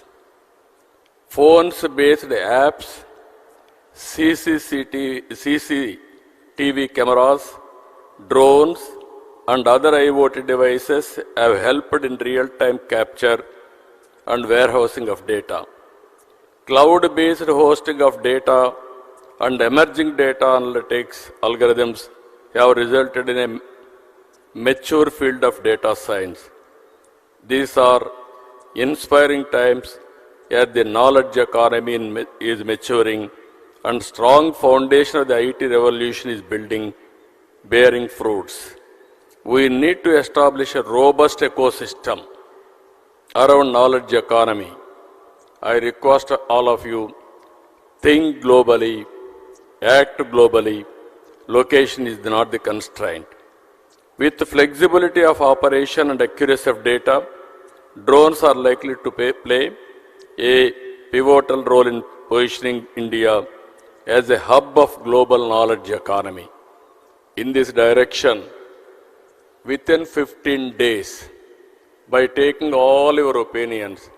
Phones-based apps, CCTV cameras, drones, and other IoT devices have helped in real-time capture and warehousing of data. Cloud-based hosting of data and emerging data analytics algorithms have resulted in a mature field of data science. These are inspiring times as the knowledge economy is maturing and strong foundation of the IT revolution is bearing fruits. We need to establish a robust ecosystem around knowledge economy. I request all of you think globally, act globally, location is not the constraint. With the flexibility of operation and accuracy of data, drones are likely to play a pivotal role in positioning India as a hub of global knowledge economy. In this direction, within 15 days, by taking all your opinions,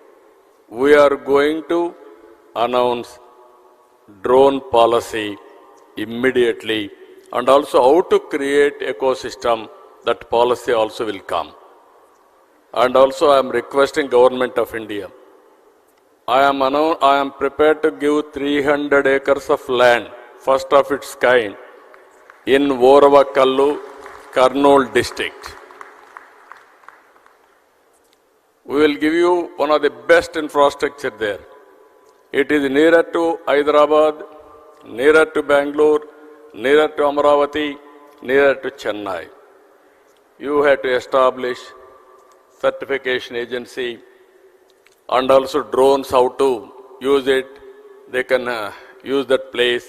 we are going to announce drone policy immediately, and also how to create ecosystem. That policy also will come. And also I am requesting Government of India. I am prepared to give 300 acres of land, first of its kind, in Voravakallu, Kurnool district. We will give you one of the best infrastructure there. It is nearer to Hyderabad, nearer to Bangalore, nearer to Amaravathi, nearer to Chennai. You have to establish certification agency and also drones, how to use it. They can use that place.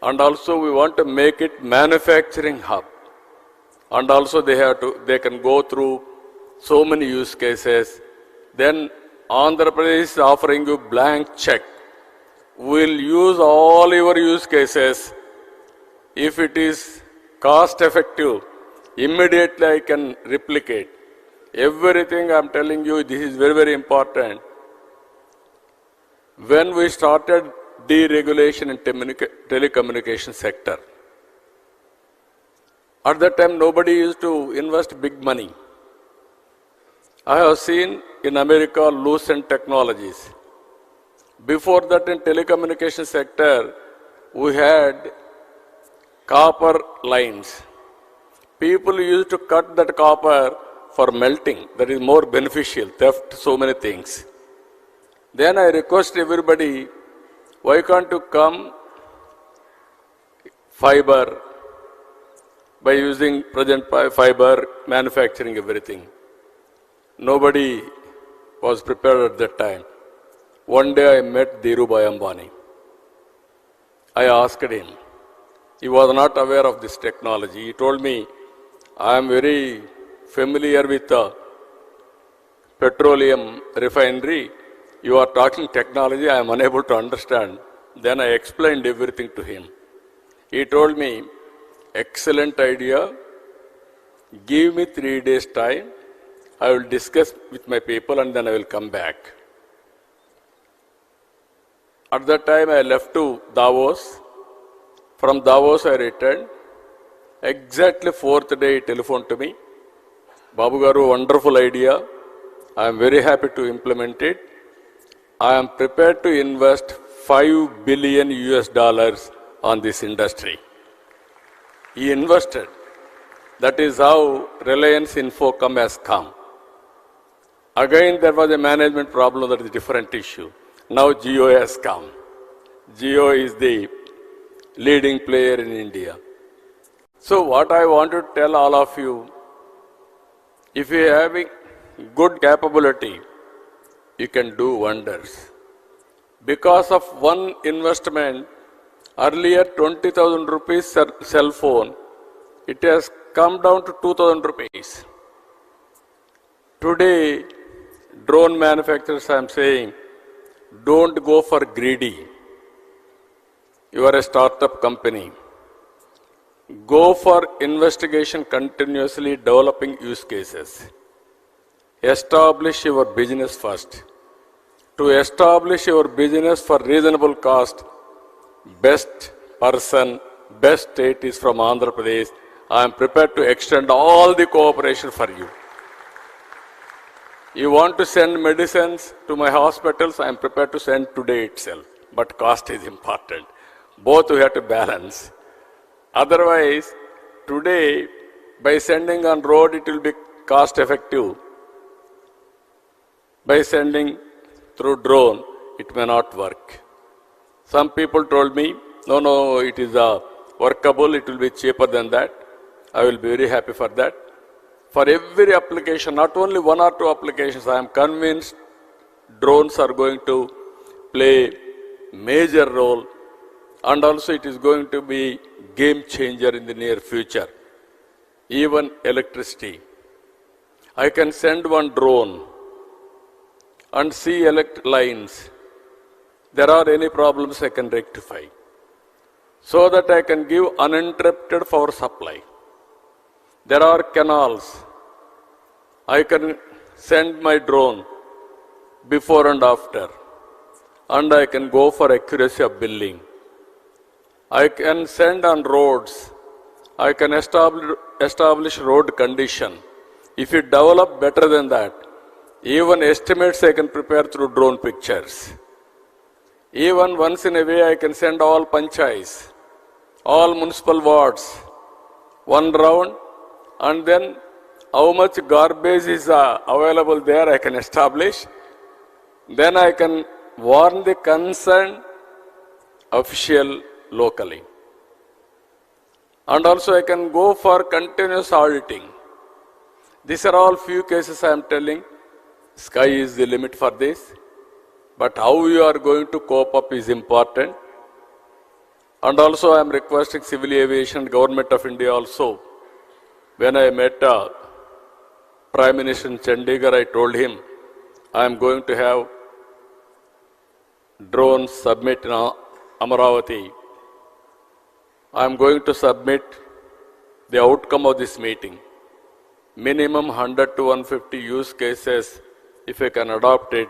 And also we want to make it manufacturing hub. And also they can go through so many use cases. Then Andhra Pradesh is offering you blank check. We'll use all your use cases. If it is cost effective, immediately I can replicate. Everything I'm telling you, this is very, very important. When we started deregulation in telecommunication sector, at that time nobody used to invest big money. I have seen in America Lucent Technologies. Before that in telecommunication sector, we had copper lines. People used to cut that copper for melting. That is more beneficial, theft, so many things. Then I request everybody, why can't you come fiber by using present fiber, manufacturing everything. Nobody was prepared at that time. One day I met Dhirubhai Ambani. I asked him. He was not aware of this technology. He told me, I am very familiar with the petroleum refinery. You are talking technology, I am unable to understand. Then I explained everything to him. He told me, excellent idea. Give me 3 days time. I will discuss with my people and then I will come back. At that time I left to Davos. From Davos I returned. Exactly 4th day he telephoned to me. Babu Garu, wonderful idea. I am very happy to implement it. I am prepared to invest $5 billion on this industry. He invested. That is how Reliance Infocom has come. Again, there was a management problem, that is a different issue. Now Jio has come. Jio is the leading player in India. So what I want to tell all of you, if you are having good capability, you can do wonders. Because of one investment, earlier 20,000 rupees cell phone, it has come down to 2,000 rupees. Today, drone manufacturers, I am saying, don't go for greedy. You are a startup company. Go for investigation, continuously developing use cases. Establish your business first. To establish your business for reasonable cost, best person, best state is from Andhra Pradesh. I am prepared to extend all the cooperation for you. You want to send medicines to my hospitals, I am prepared to send today itself. But cost is important. Both we have to balance. Otherwise, today, by sending on road, it will be cost effective. By sending through drone, it may not work. Some people told me, no, it is workable, it will be cheaper than that. I will be very happy for that. For every application, not only 1 or 2 applications, I am convinced drones are going to play major role and also it is going to be game changer in the near future. Even electricity. I can send one drone and see lines. There are any problems I can rectify, so that I can give uninterrupted power supply. There are canals. I can send my drone before and after, and I can go for accuracy of billing. I can send on roads. I can establish road condition. If you develop better than that, even estimates I can prepare through drone pictures. Even once in a way I can send all panchayats, all municipal wards, one round, and then how much garbage is available there I can establish. Then I can warn the concerned official locally. And also I can go for continuous auditing. These are all few cases I am telling. Sky is the limit for this. But how you are going to cope up is important. And also I am requesting civil aviation, Government of India also. When I met Prime Minister in Chandigarh, I told him I am going to have drones submit in Amaravathi. I am going to submit the outcome of this meeting. Minimum 100 to 150 use cases, if I can adopt it,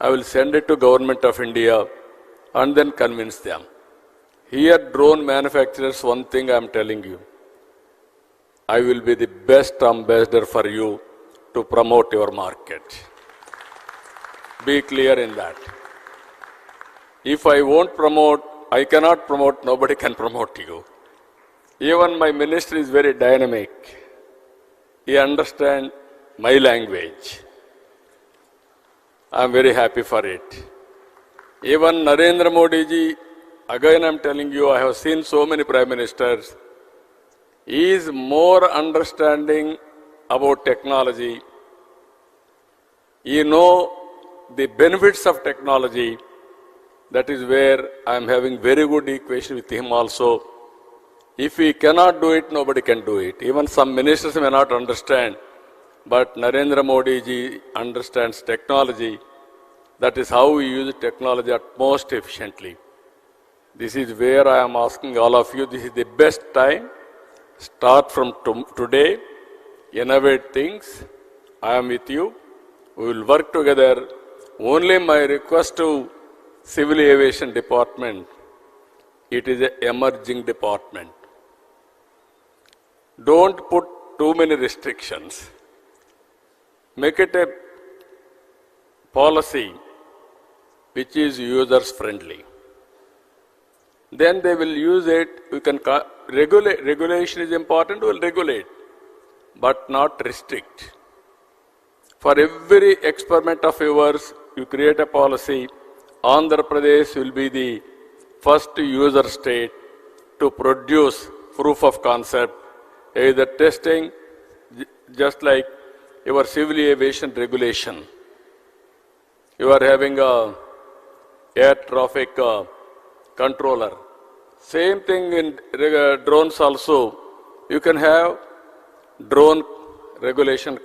I will send it to Government of India and then convince them. Here, drone manufacturers, one thing I am telling you, I will be the best ambassador for you to promote your market. Be clear in that. If I won't promote, I cannot promote, nobody can promote you. Even my minister is very dynamic. He understands my language. I am very happy for it. Even Narendra Modi ji, again I am telling you, I have seen so many prime ministers. He is more understanding about technology. He knows the benefits of technology. That is where I am having very good equation with him also. If we cannot do it, nobody can do it. Even some ministers may not understand, but Narendra Modi ji understands technology. That is how we use technology at most efficiently. This is where I am asking all of you, this is the best time. Start from today, innovate things. I am with you. We will work together. Only my request to Civil Aviation Department, it is an emerging department. Don't put too many restrictions. Make it a policy which is users friendly. Then they will use it. We can regulate. Regulation is important, we will regulate, but not restrict. For every experiment of yours, you create a policy. Andhra Pradesh will be the first user state to produce proof of concept, either testing, just like your civil aviation regulation. You are having a air traffic controller. Same thing in drones also. You can have drone regulation,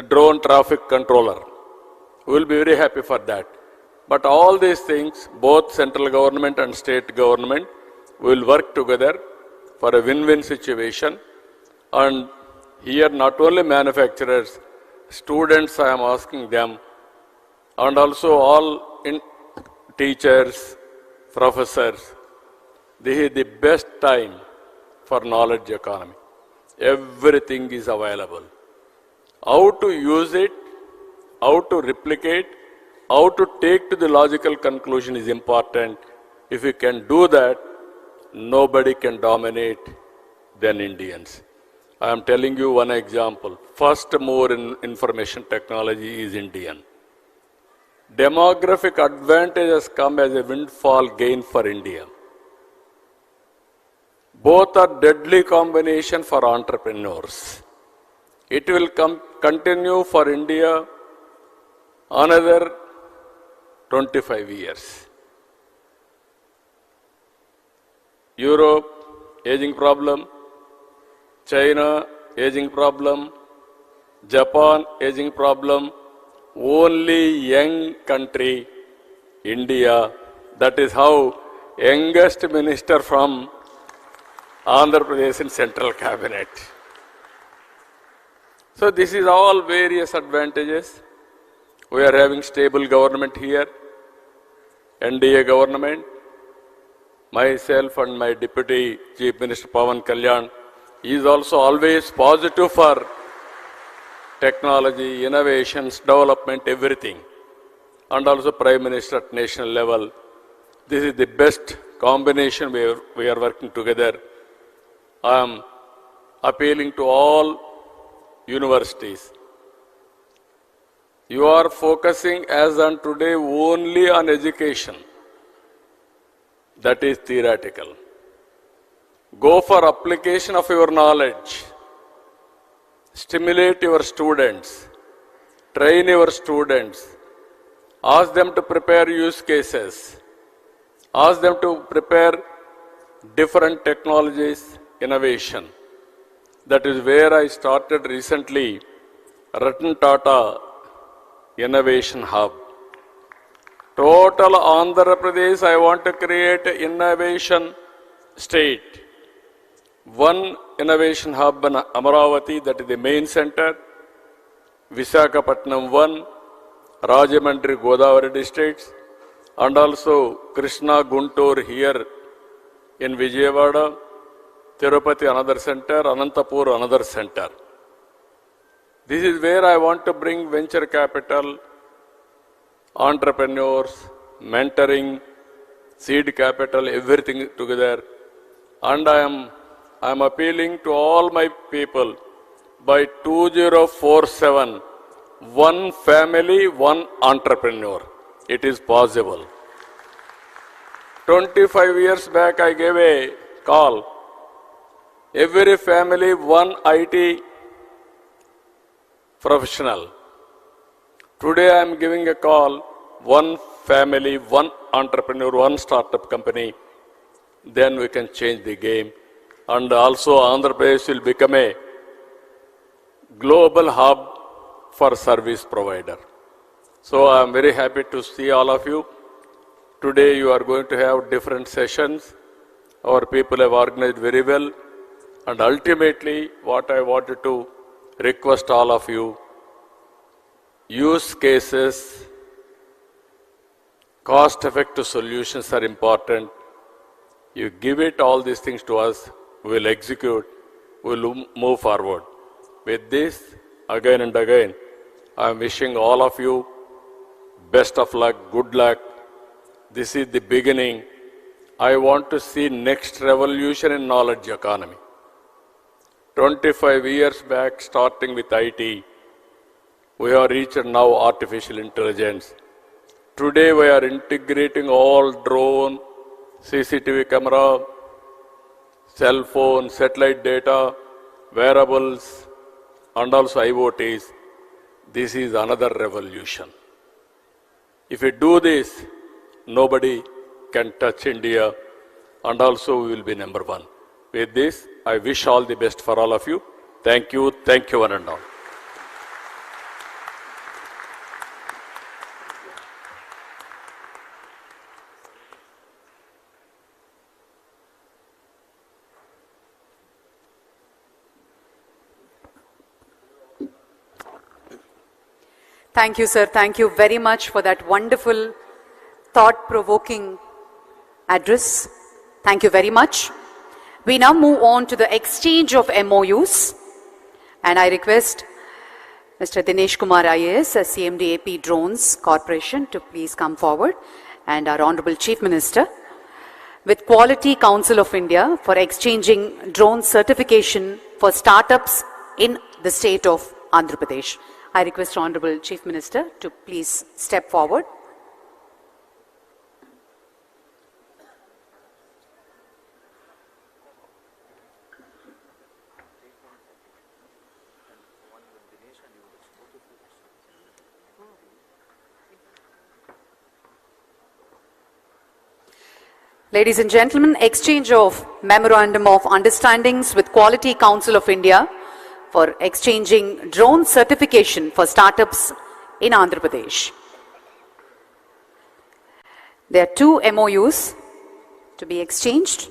drone traffic controller. We will be very happy for that. But all these things, both central government and state government will work together for a win-win situation. And here not only manufacturers, students I am asking them, and also all teachers, professors, this is the best time for knowledge economy. Everything is available. How to use it, how to replicate, how to take to the logical conclusion is important. If we can do that, nobody can dominate than Indians. I am telling you one example. First mover in information technology is Indian. Demographic advantage has come as a windfall gain for India. Both are deadly combination for entrepreneurs. It will continue for India another 25 years. Europe, aging problem, China, aging problem, Japan, aging problem, only young country, India. That is how youngest minister from Andhra Pradesh in central cabinet. So this is all various advantages. We are having stable government here, NDA government. Myself and my Deputy Chief Minister Pawan Kalyan is also always positive for technology, innovations, development, everything. And also Prime Minister at national level. This is the best combination we are working together. I am appealing to all universities. You are focusing as on today only on education. That is theoretical. Go for application of your knowledge. Stimulate your students. Train your students. Ask them to prepare use cases. Ask them to prepare different technologies, innovation. That is where I started recently Ratan Tata Innovation Hub. Total Andhra Pradesh, I want to create an innovation state. One innovation hub in Amaravathi, that is the main center. Visakhapatnam 1, Rajamandri, Godavari districts. And also Krishna, Guntur here in Vijayawada. Tirupati another center, Anantapur another center. This is where I want to bring venture capital, entrepreneurs, mentoring, seed capital, everything together. And I am appealing to all my people, by 2047, one family, one entrepreneur. It is possible. 25 years back, I gave a call. Every family, one IT professional. Today I am giving a call, one family, one entrepreneur, one startup company. Then we can change the game. And also Andhra Pradesh will become a global hub for service provider. So I am very happy to see all of you. Today you are going to have different sessions. Our people have organized very well. And ultimately, what I wanted to request all of you, use cases, cost-effective solutions are important. You give it all these things to us, we will execute, we will move forward. With this, again and again, I am wishing all of you best of luck, good luck. This is the beginning. I want to see next revolution in knowledge economy. 25 years back, starting with IT, we have reached now artificial intelligence. Today we are integrating all drone, CCTV camera, cell phone, satellite data, wearables, and also IoTs. This is another revolution. If we do this, nobody can touch India, and also we will be number one. With this, I wish all the best for all of you. Thank you one and all. Thank you, sir. Thank you very much for that wonderful, thought-provoking address. Thank you very much. We now move on to the exchange of MOUs. And I request Mr. Dinesh Kumar IAS, CMD AP Drones Corporation, to please come forward, and our Honorable Chief Minister, with Quality Council of India for exchanging drone certification for startups in the state of Andhra Pradesh. I request Honorable Chief Minister to please step forward. Ladies and gentlemen, exchange of Memorandum of Understandings with Quality Council of India for exchanging drone certification for startups in Andhra Pradesh. There are two MOUs to be exchanged.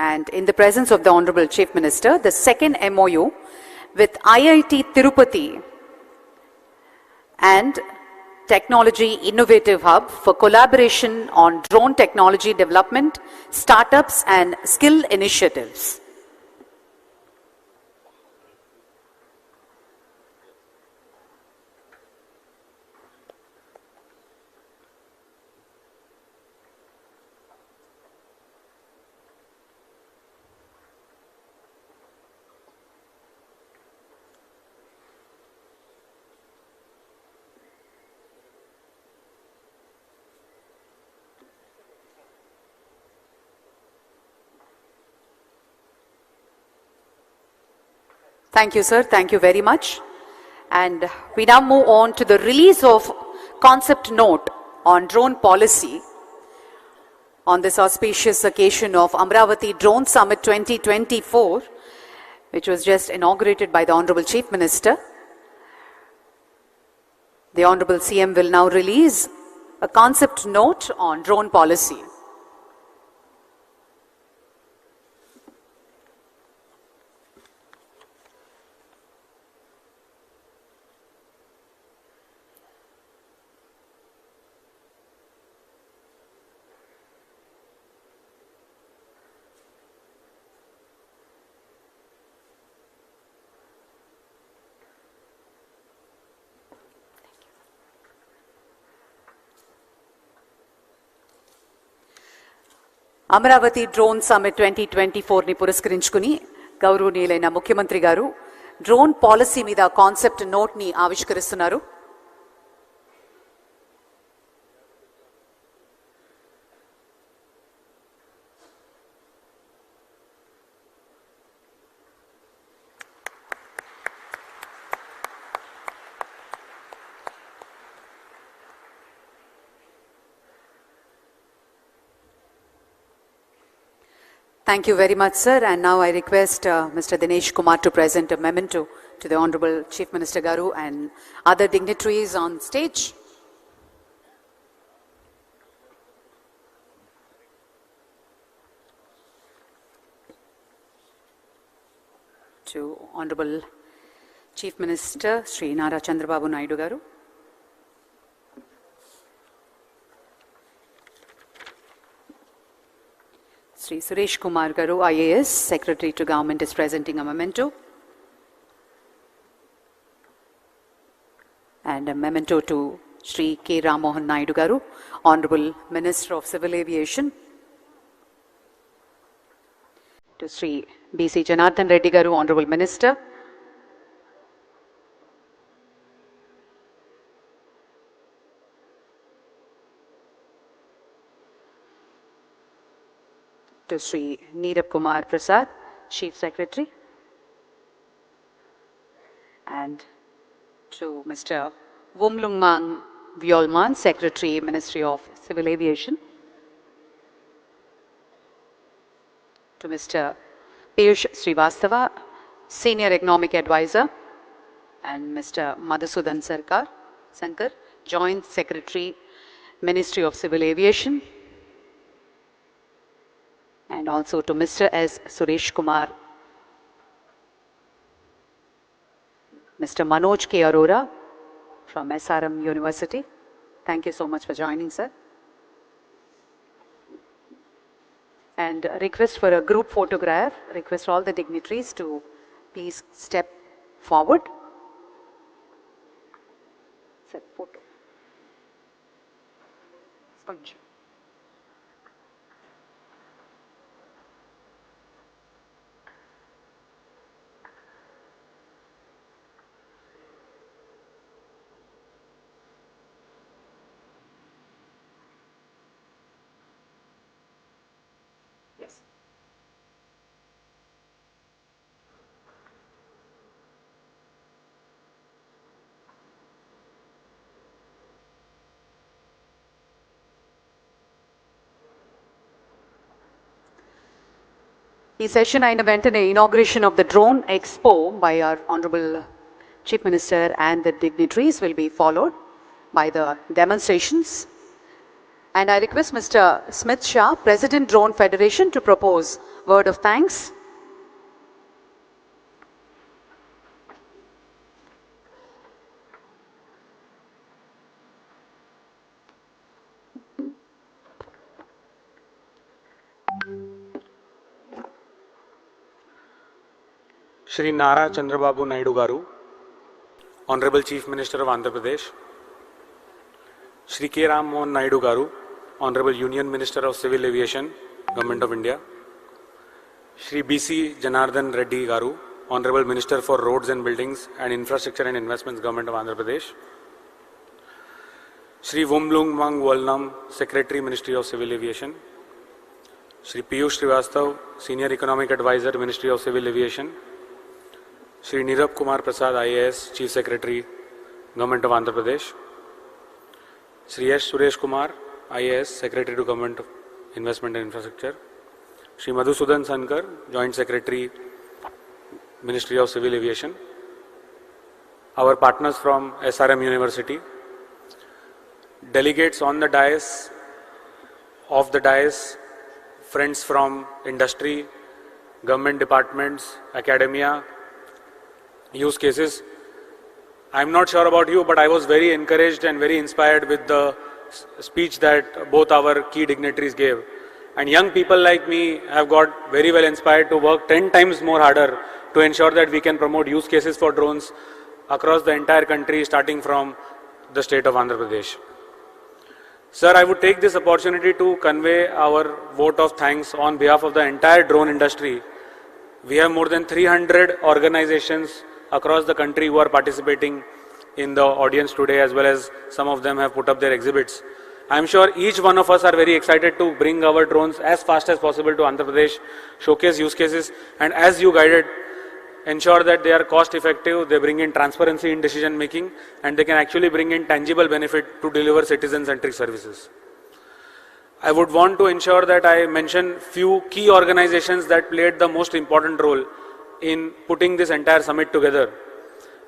And in the presence of the Honorable Chief Minister, the second MOU with IIT Tirupati and Technology Innovative Hub for collaboration on drone technology development, startups and skill initiatives. Thank you, sir. Thank you very much. And we now move on to the release of concept note on drone policy on this auspicious occasion of Amaravathi Drone Summit 2024, which was just inaugurated by the Honorable Chief Minister. The Honorable CM will now release a concept note on drone policy. Amaravati drone summit 2024 ని పురస్కరించుకుని గౌరవనీయులైన ముఖ్యమంత్రి గారు drone policy మీద concept note ని ఆవిష్కరిస్తున్నారు. Thank you very much, sir. And now I request Mr. Dinesh Kumar to present a memento to the Honorable Chief Minister Garu and other dignitaries on stage. To Honorable Chief Minister Sri Nara Chandrababu Naidu Garu. Sri Suresh Kumar Garu, IAS, Secretary to Government, is presenting a memento. And a memento to Sri K. Ramohan Naidu Garu, Honorable Minister of Civil Aviation. To Sri B.C. Janardhan Reddy Garu, Honorable Minister. To Sri Neerab Kumar Prasad, Chief Secretary, and to Mr. Wumlungmang Vyolman, Secretary, Ministry of Civil Aviation, to Mr. Piyush Srivastava, Senior Economic Advisor, and Mr. Madhusudan Sankar, Joint Secretary, Ministry of Civil Aviation, and also to Mr. S. Suresh Kumar, Mr. Manoj K. Arora from SRM University. Thank you so much for joining, sir. And a request for a group photograph. Request all the dignitaries to please step forward. Sir, photo. Sponge. ఈ session అయిన వెంటనే inauguration of the drone expo by our Honorable Chief Minister and the dignitaries will be followed by the demonstrations. And I request Mr. Smith Shah, President Drone Federation, to propose word of thanks. Shri Nara Chandrababu Naidu Garu, Honorable Chief Minister of Andhra Pradesh, Shri K. Ram Mohan Naidu Garu, Honorable Union Minister of Civil Aviation, Government of India, Shri B.C. Janardhan Reddy Garu, Honorable Minister for Roads and Buildings and Infrastructure and Investments, Government of Andhra Pradesh, Shri Wumlung Mang Walnam, Secretary, Ministry of Civil Aviation, Shri Piyush Srivastav, Senior Economic Advisor, Ministry of Civil Aviation, Shri Nirab Kumar Prasad, IAS, Chief Secretary, Government of Andhra Pradesh, Shri S. Suresh Kumar, IAS, Secretary to Government of Investment and Infrastructure, Shri Madhusudan Sankar, Joint Secretary, Ministry of Civil Aviation, our partners from SRM University, delegates on the dais, off the dais, friends from industry, government departments, academia, use cases. I'm not sure about you, but I was very encouraged and very inspired with the speech that both our key dignitaries gave. And young people like me have got very well inspired to work 10 times more harder to ensure that we can promote use cases for drones across the entire country, starting from the state of Andhra Pradesh. Sir, I would take this opportunity to convey our vote of thanks on behalf of the entire drone industry. We have more than 300 organizations across the country who are participating in the audience today, as well as some of them have put up their exhibits. I am sure each one of us are very excited to bring our drones as fast as possible to Andhra Pradesh, showcase use cases, and as you guided, ensure that they are cost effective, they bring in transparency in decision making, and they can actually bring in tangible benefit to deliver citizen-centric services. I would want to ensure that I mention few key organizations that played the most important role in putting this entire summit together.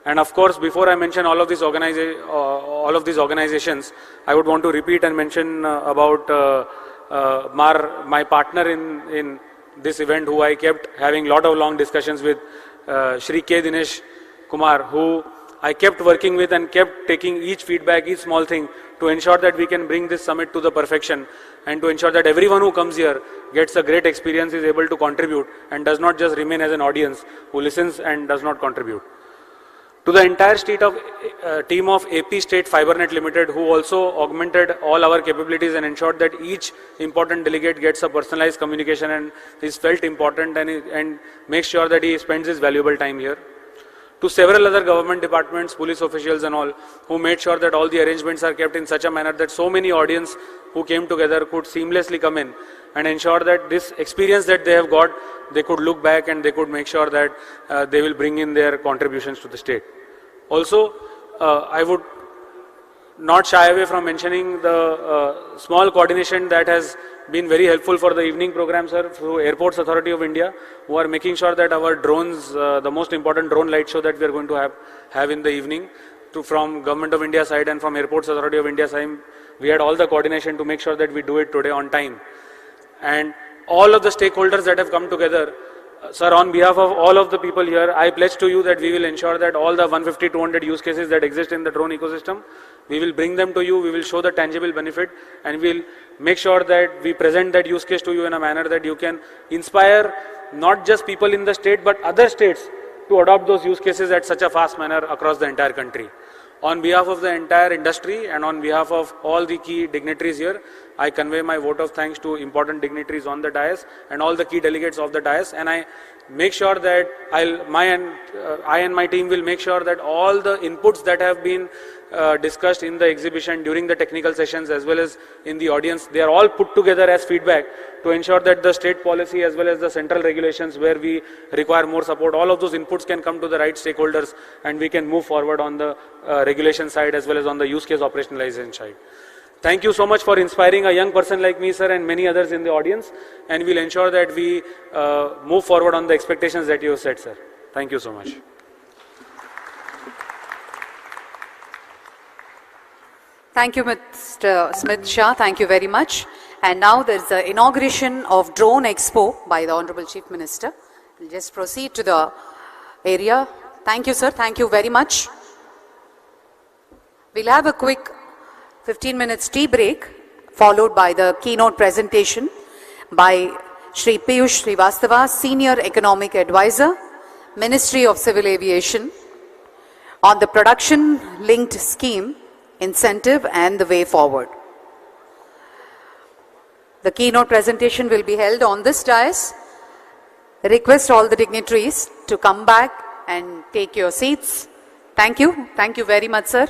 And of course, before I mention all of these organizations, I would want to repeat and mention about my partner in this event, who I kept having lot of long discussions with, Shri K. Dinesh Kumar, who I kept working with and kept taking each feedback, each small thing, to ensure that we can bring this summit to the perfection, and to ensure that everyone who comes here gets a great experience, is able to contribute, and does not just remain as an audience who listens and does not contribute. To the entire team of AP State FiberNet Limited, who also augmented all our capabilities and ensured that each important delegate gets a personalized communication and is felt important, and makes sure that he spends his valuable time here. To several other government departments, police officials and all, who made sure that all the arrangements are kept in such a manner that so many audience who came together could seamlessly come in and ensure that this experience that they have got, they could look back and they could make sure that they will bring in their contributions to the state. Also, I would not shy away from mentioning the small coordination that has been very helpful for the evening program, sir, through Airports Authority of India, who are making sure that our drones, the most important drone light show that we are going to have in the evening, from Government of India side and from Airports Authority of India side, we had all the coordination to make sure that we do it today on time. And all of the stakeholders that have come together, sir, on behalf of all of the people here, I pledge to you that we will ensure that all the 150, 200 use cases that exist in the drone ecosystem, we will bring them to you, we will show the tangible benefit, and we will make sure that we present that use case to you in a manner that you can inspire not just people in the state, but other states to adopt those use cases at such a fast manner across the entire country. On behalf of the entire industry and on behalf of all the key dignitaries here, I convey my vote of thanks to important dignitaries on the dais and all the key delegates of the dais, and I make sure that I and my team will make sure that all the inputs that have been discussed in the exhibition during the technical sessions as well as in the audience, they are all put together as feedback to ensure that the state policy as well as the central regulations where we require more support, all of those inputs can come to the right stakeholders and we can move forward on the regulation side as well as on the use case operationalization side. Thank you so much for inspiring a young person like me, sir, and many others in the audience. And we'll ensure that we move forward on the expectations that you have set, sir. Thank you so much. Thank you, Mr. Smith Shah. Thank you very much. And now there's the inauguration of Drone Expo by the Honorable Chief Minister. We'll just proceed to the area. Thank you, sir. Thank you very much. We'll have a quick 15 minutes tea break, followed by the keynote presentation by Shri Piyush Srivastava, Senior Economic Advisor, Ministry of Civil Aviation, on the production-linked scheme, incentive and the way forward. The keynote presentation will be held on this dais. Request all the dignitaries to come back and take your seats. Thank you. Thank you very much, sir.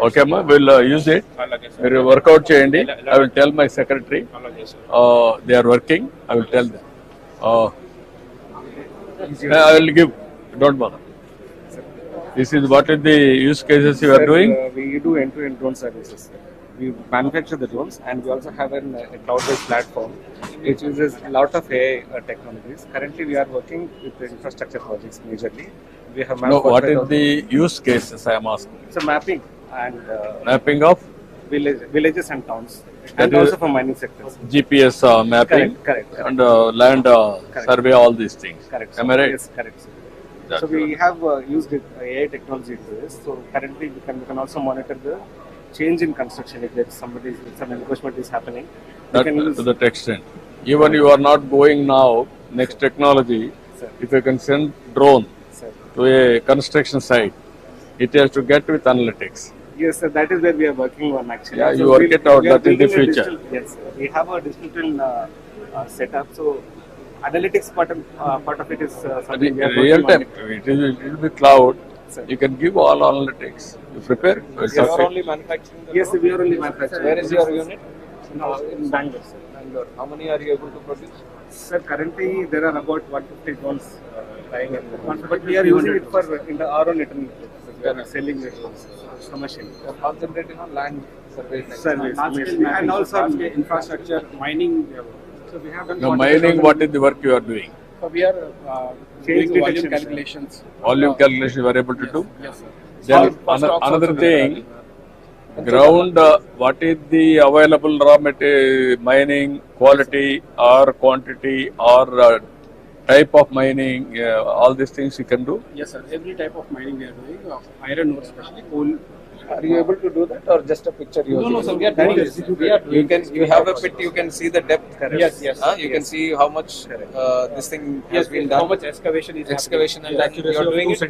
Okay, ma, we'll use it. We'll work out cheyandi. I will tell my secretary. They are working. I will tell them. I will give. Don't bother. This is what is the use cases you are doing? We do end-to-end drone services. We manufacture the drones, and we also have a cloud-based platform which uses a lot of AI technologies. Currently, we are working with the infrastructure projects majorly. We have No, what is the use cases I am asking? So mapping and Mapping of villages and towns, That and is also for mining sectors. GPS mapping Correct. and land survey, all these things. Correct. Am I right? Yes, correct. Sir. That's So we have used AI technology into this. So currently we can also monitor the change in construction if there's some encroachment is happening. That, to that extent. Even you are not going now, next technology, Sir. if you can send drone Sir. to a construction site, it has to get with analytics. Yes, sir, that is where we are working on actually. Yeah, you work it out, we are that is the building a future. digital- Yes, sir. We have a digital setup. So analytics part of it is something we are Real working time, on. it will be cloud. Sir. You can give all analytics. You prepare. It's Yes, okay. only manufacturing the Yes, sir, we are only manufacturing. Where is your unit? In Bangalore, sir. Bangalore. How many are you able to produce? Sir, currently there are about 150 drones flying in the but we are using it for in our own internal purposes. We are selling it commercially. You're concentrating on land surveys. Service, and also infrastructure, mining. So we have done Now, mining, what is the work you are doing? So we are doing volume calculations. Volume calculation you are able to do? Yes, sir. Then another thing, ground, what is the available raw material, mining quality or quantity or type of mining, all these things you can do? Yes, sir. Every type of mining we are doing, iron ore especially, coal. Are you able to do that or just a picture? No, sir. We are doing this. You have a pit. You can see the depth. Yes. You can see how much this thing has been done. How much excavation is Excavation and happening. you are doing it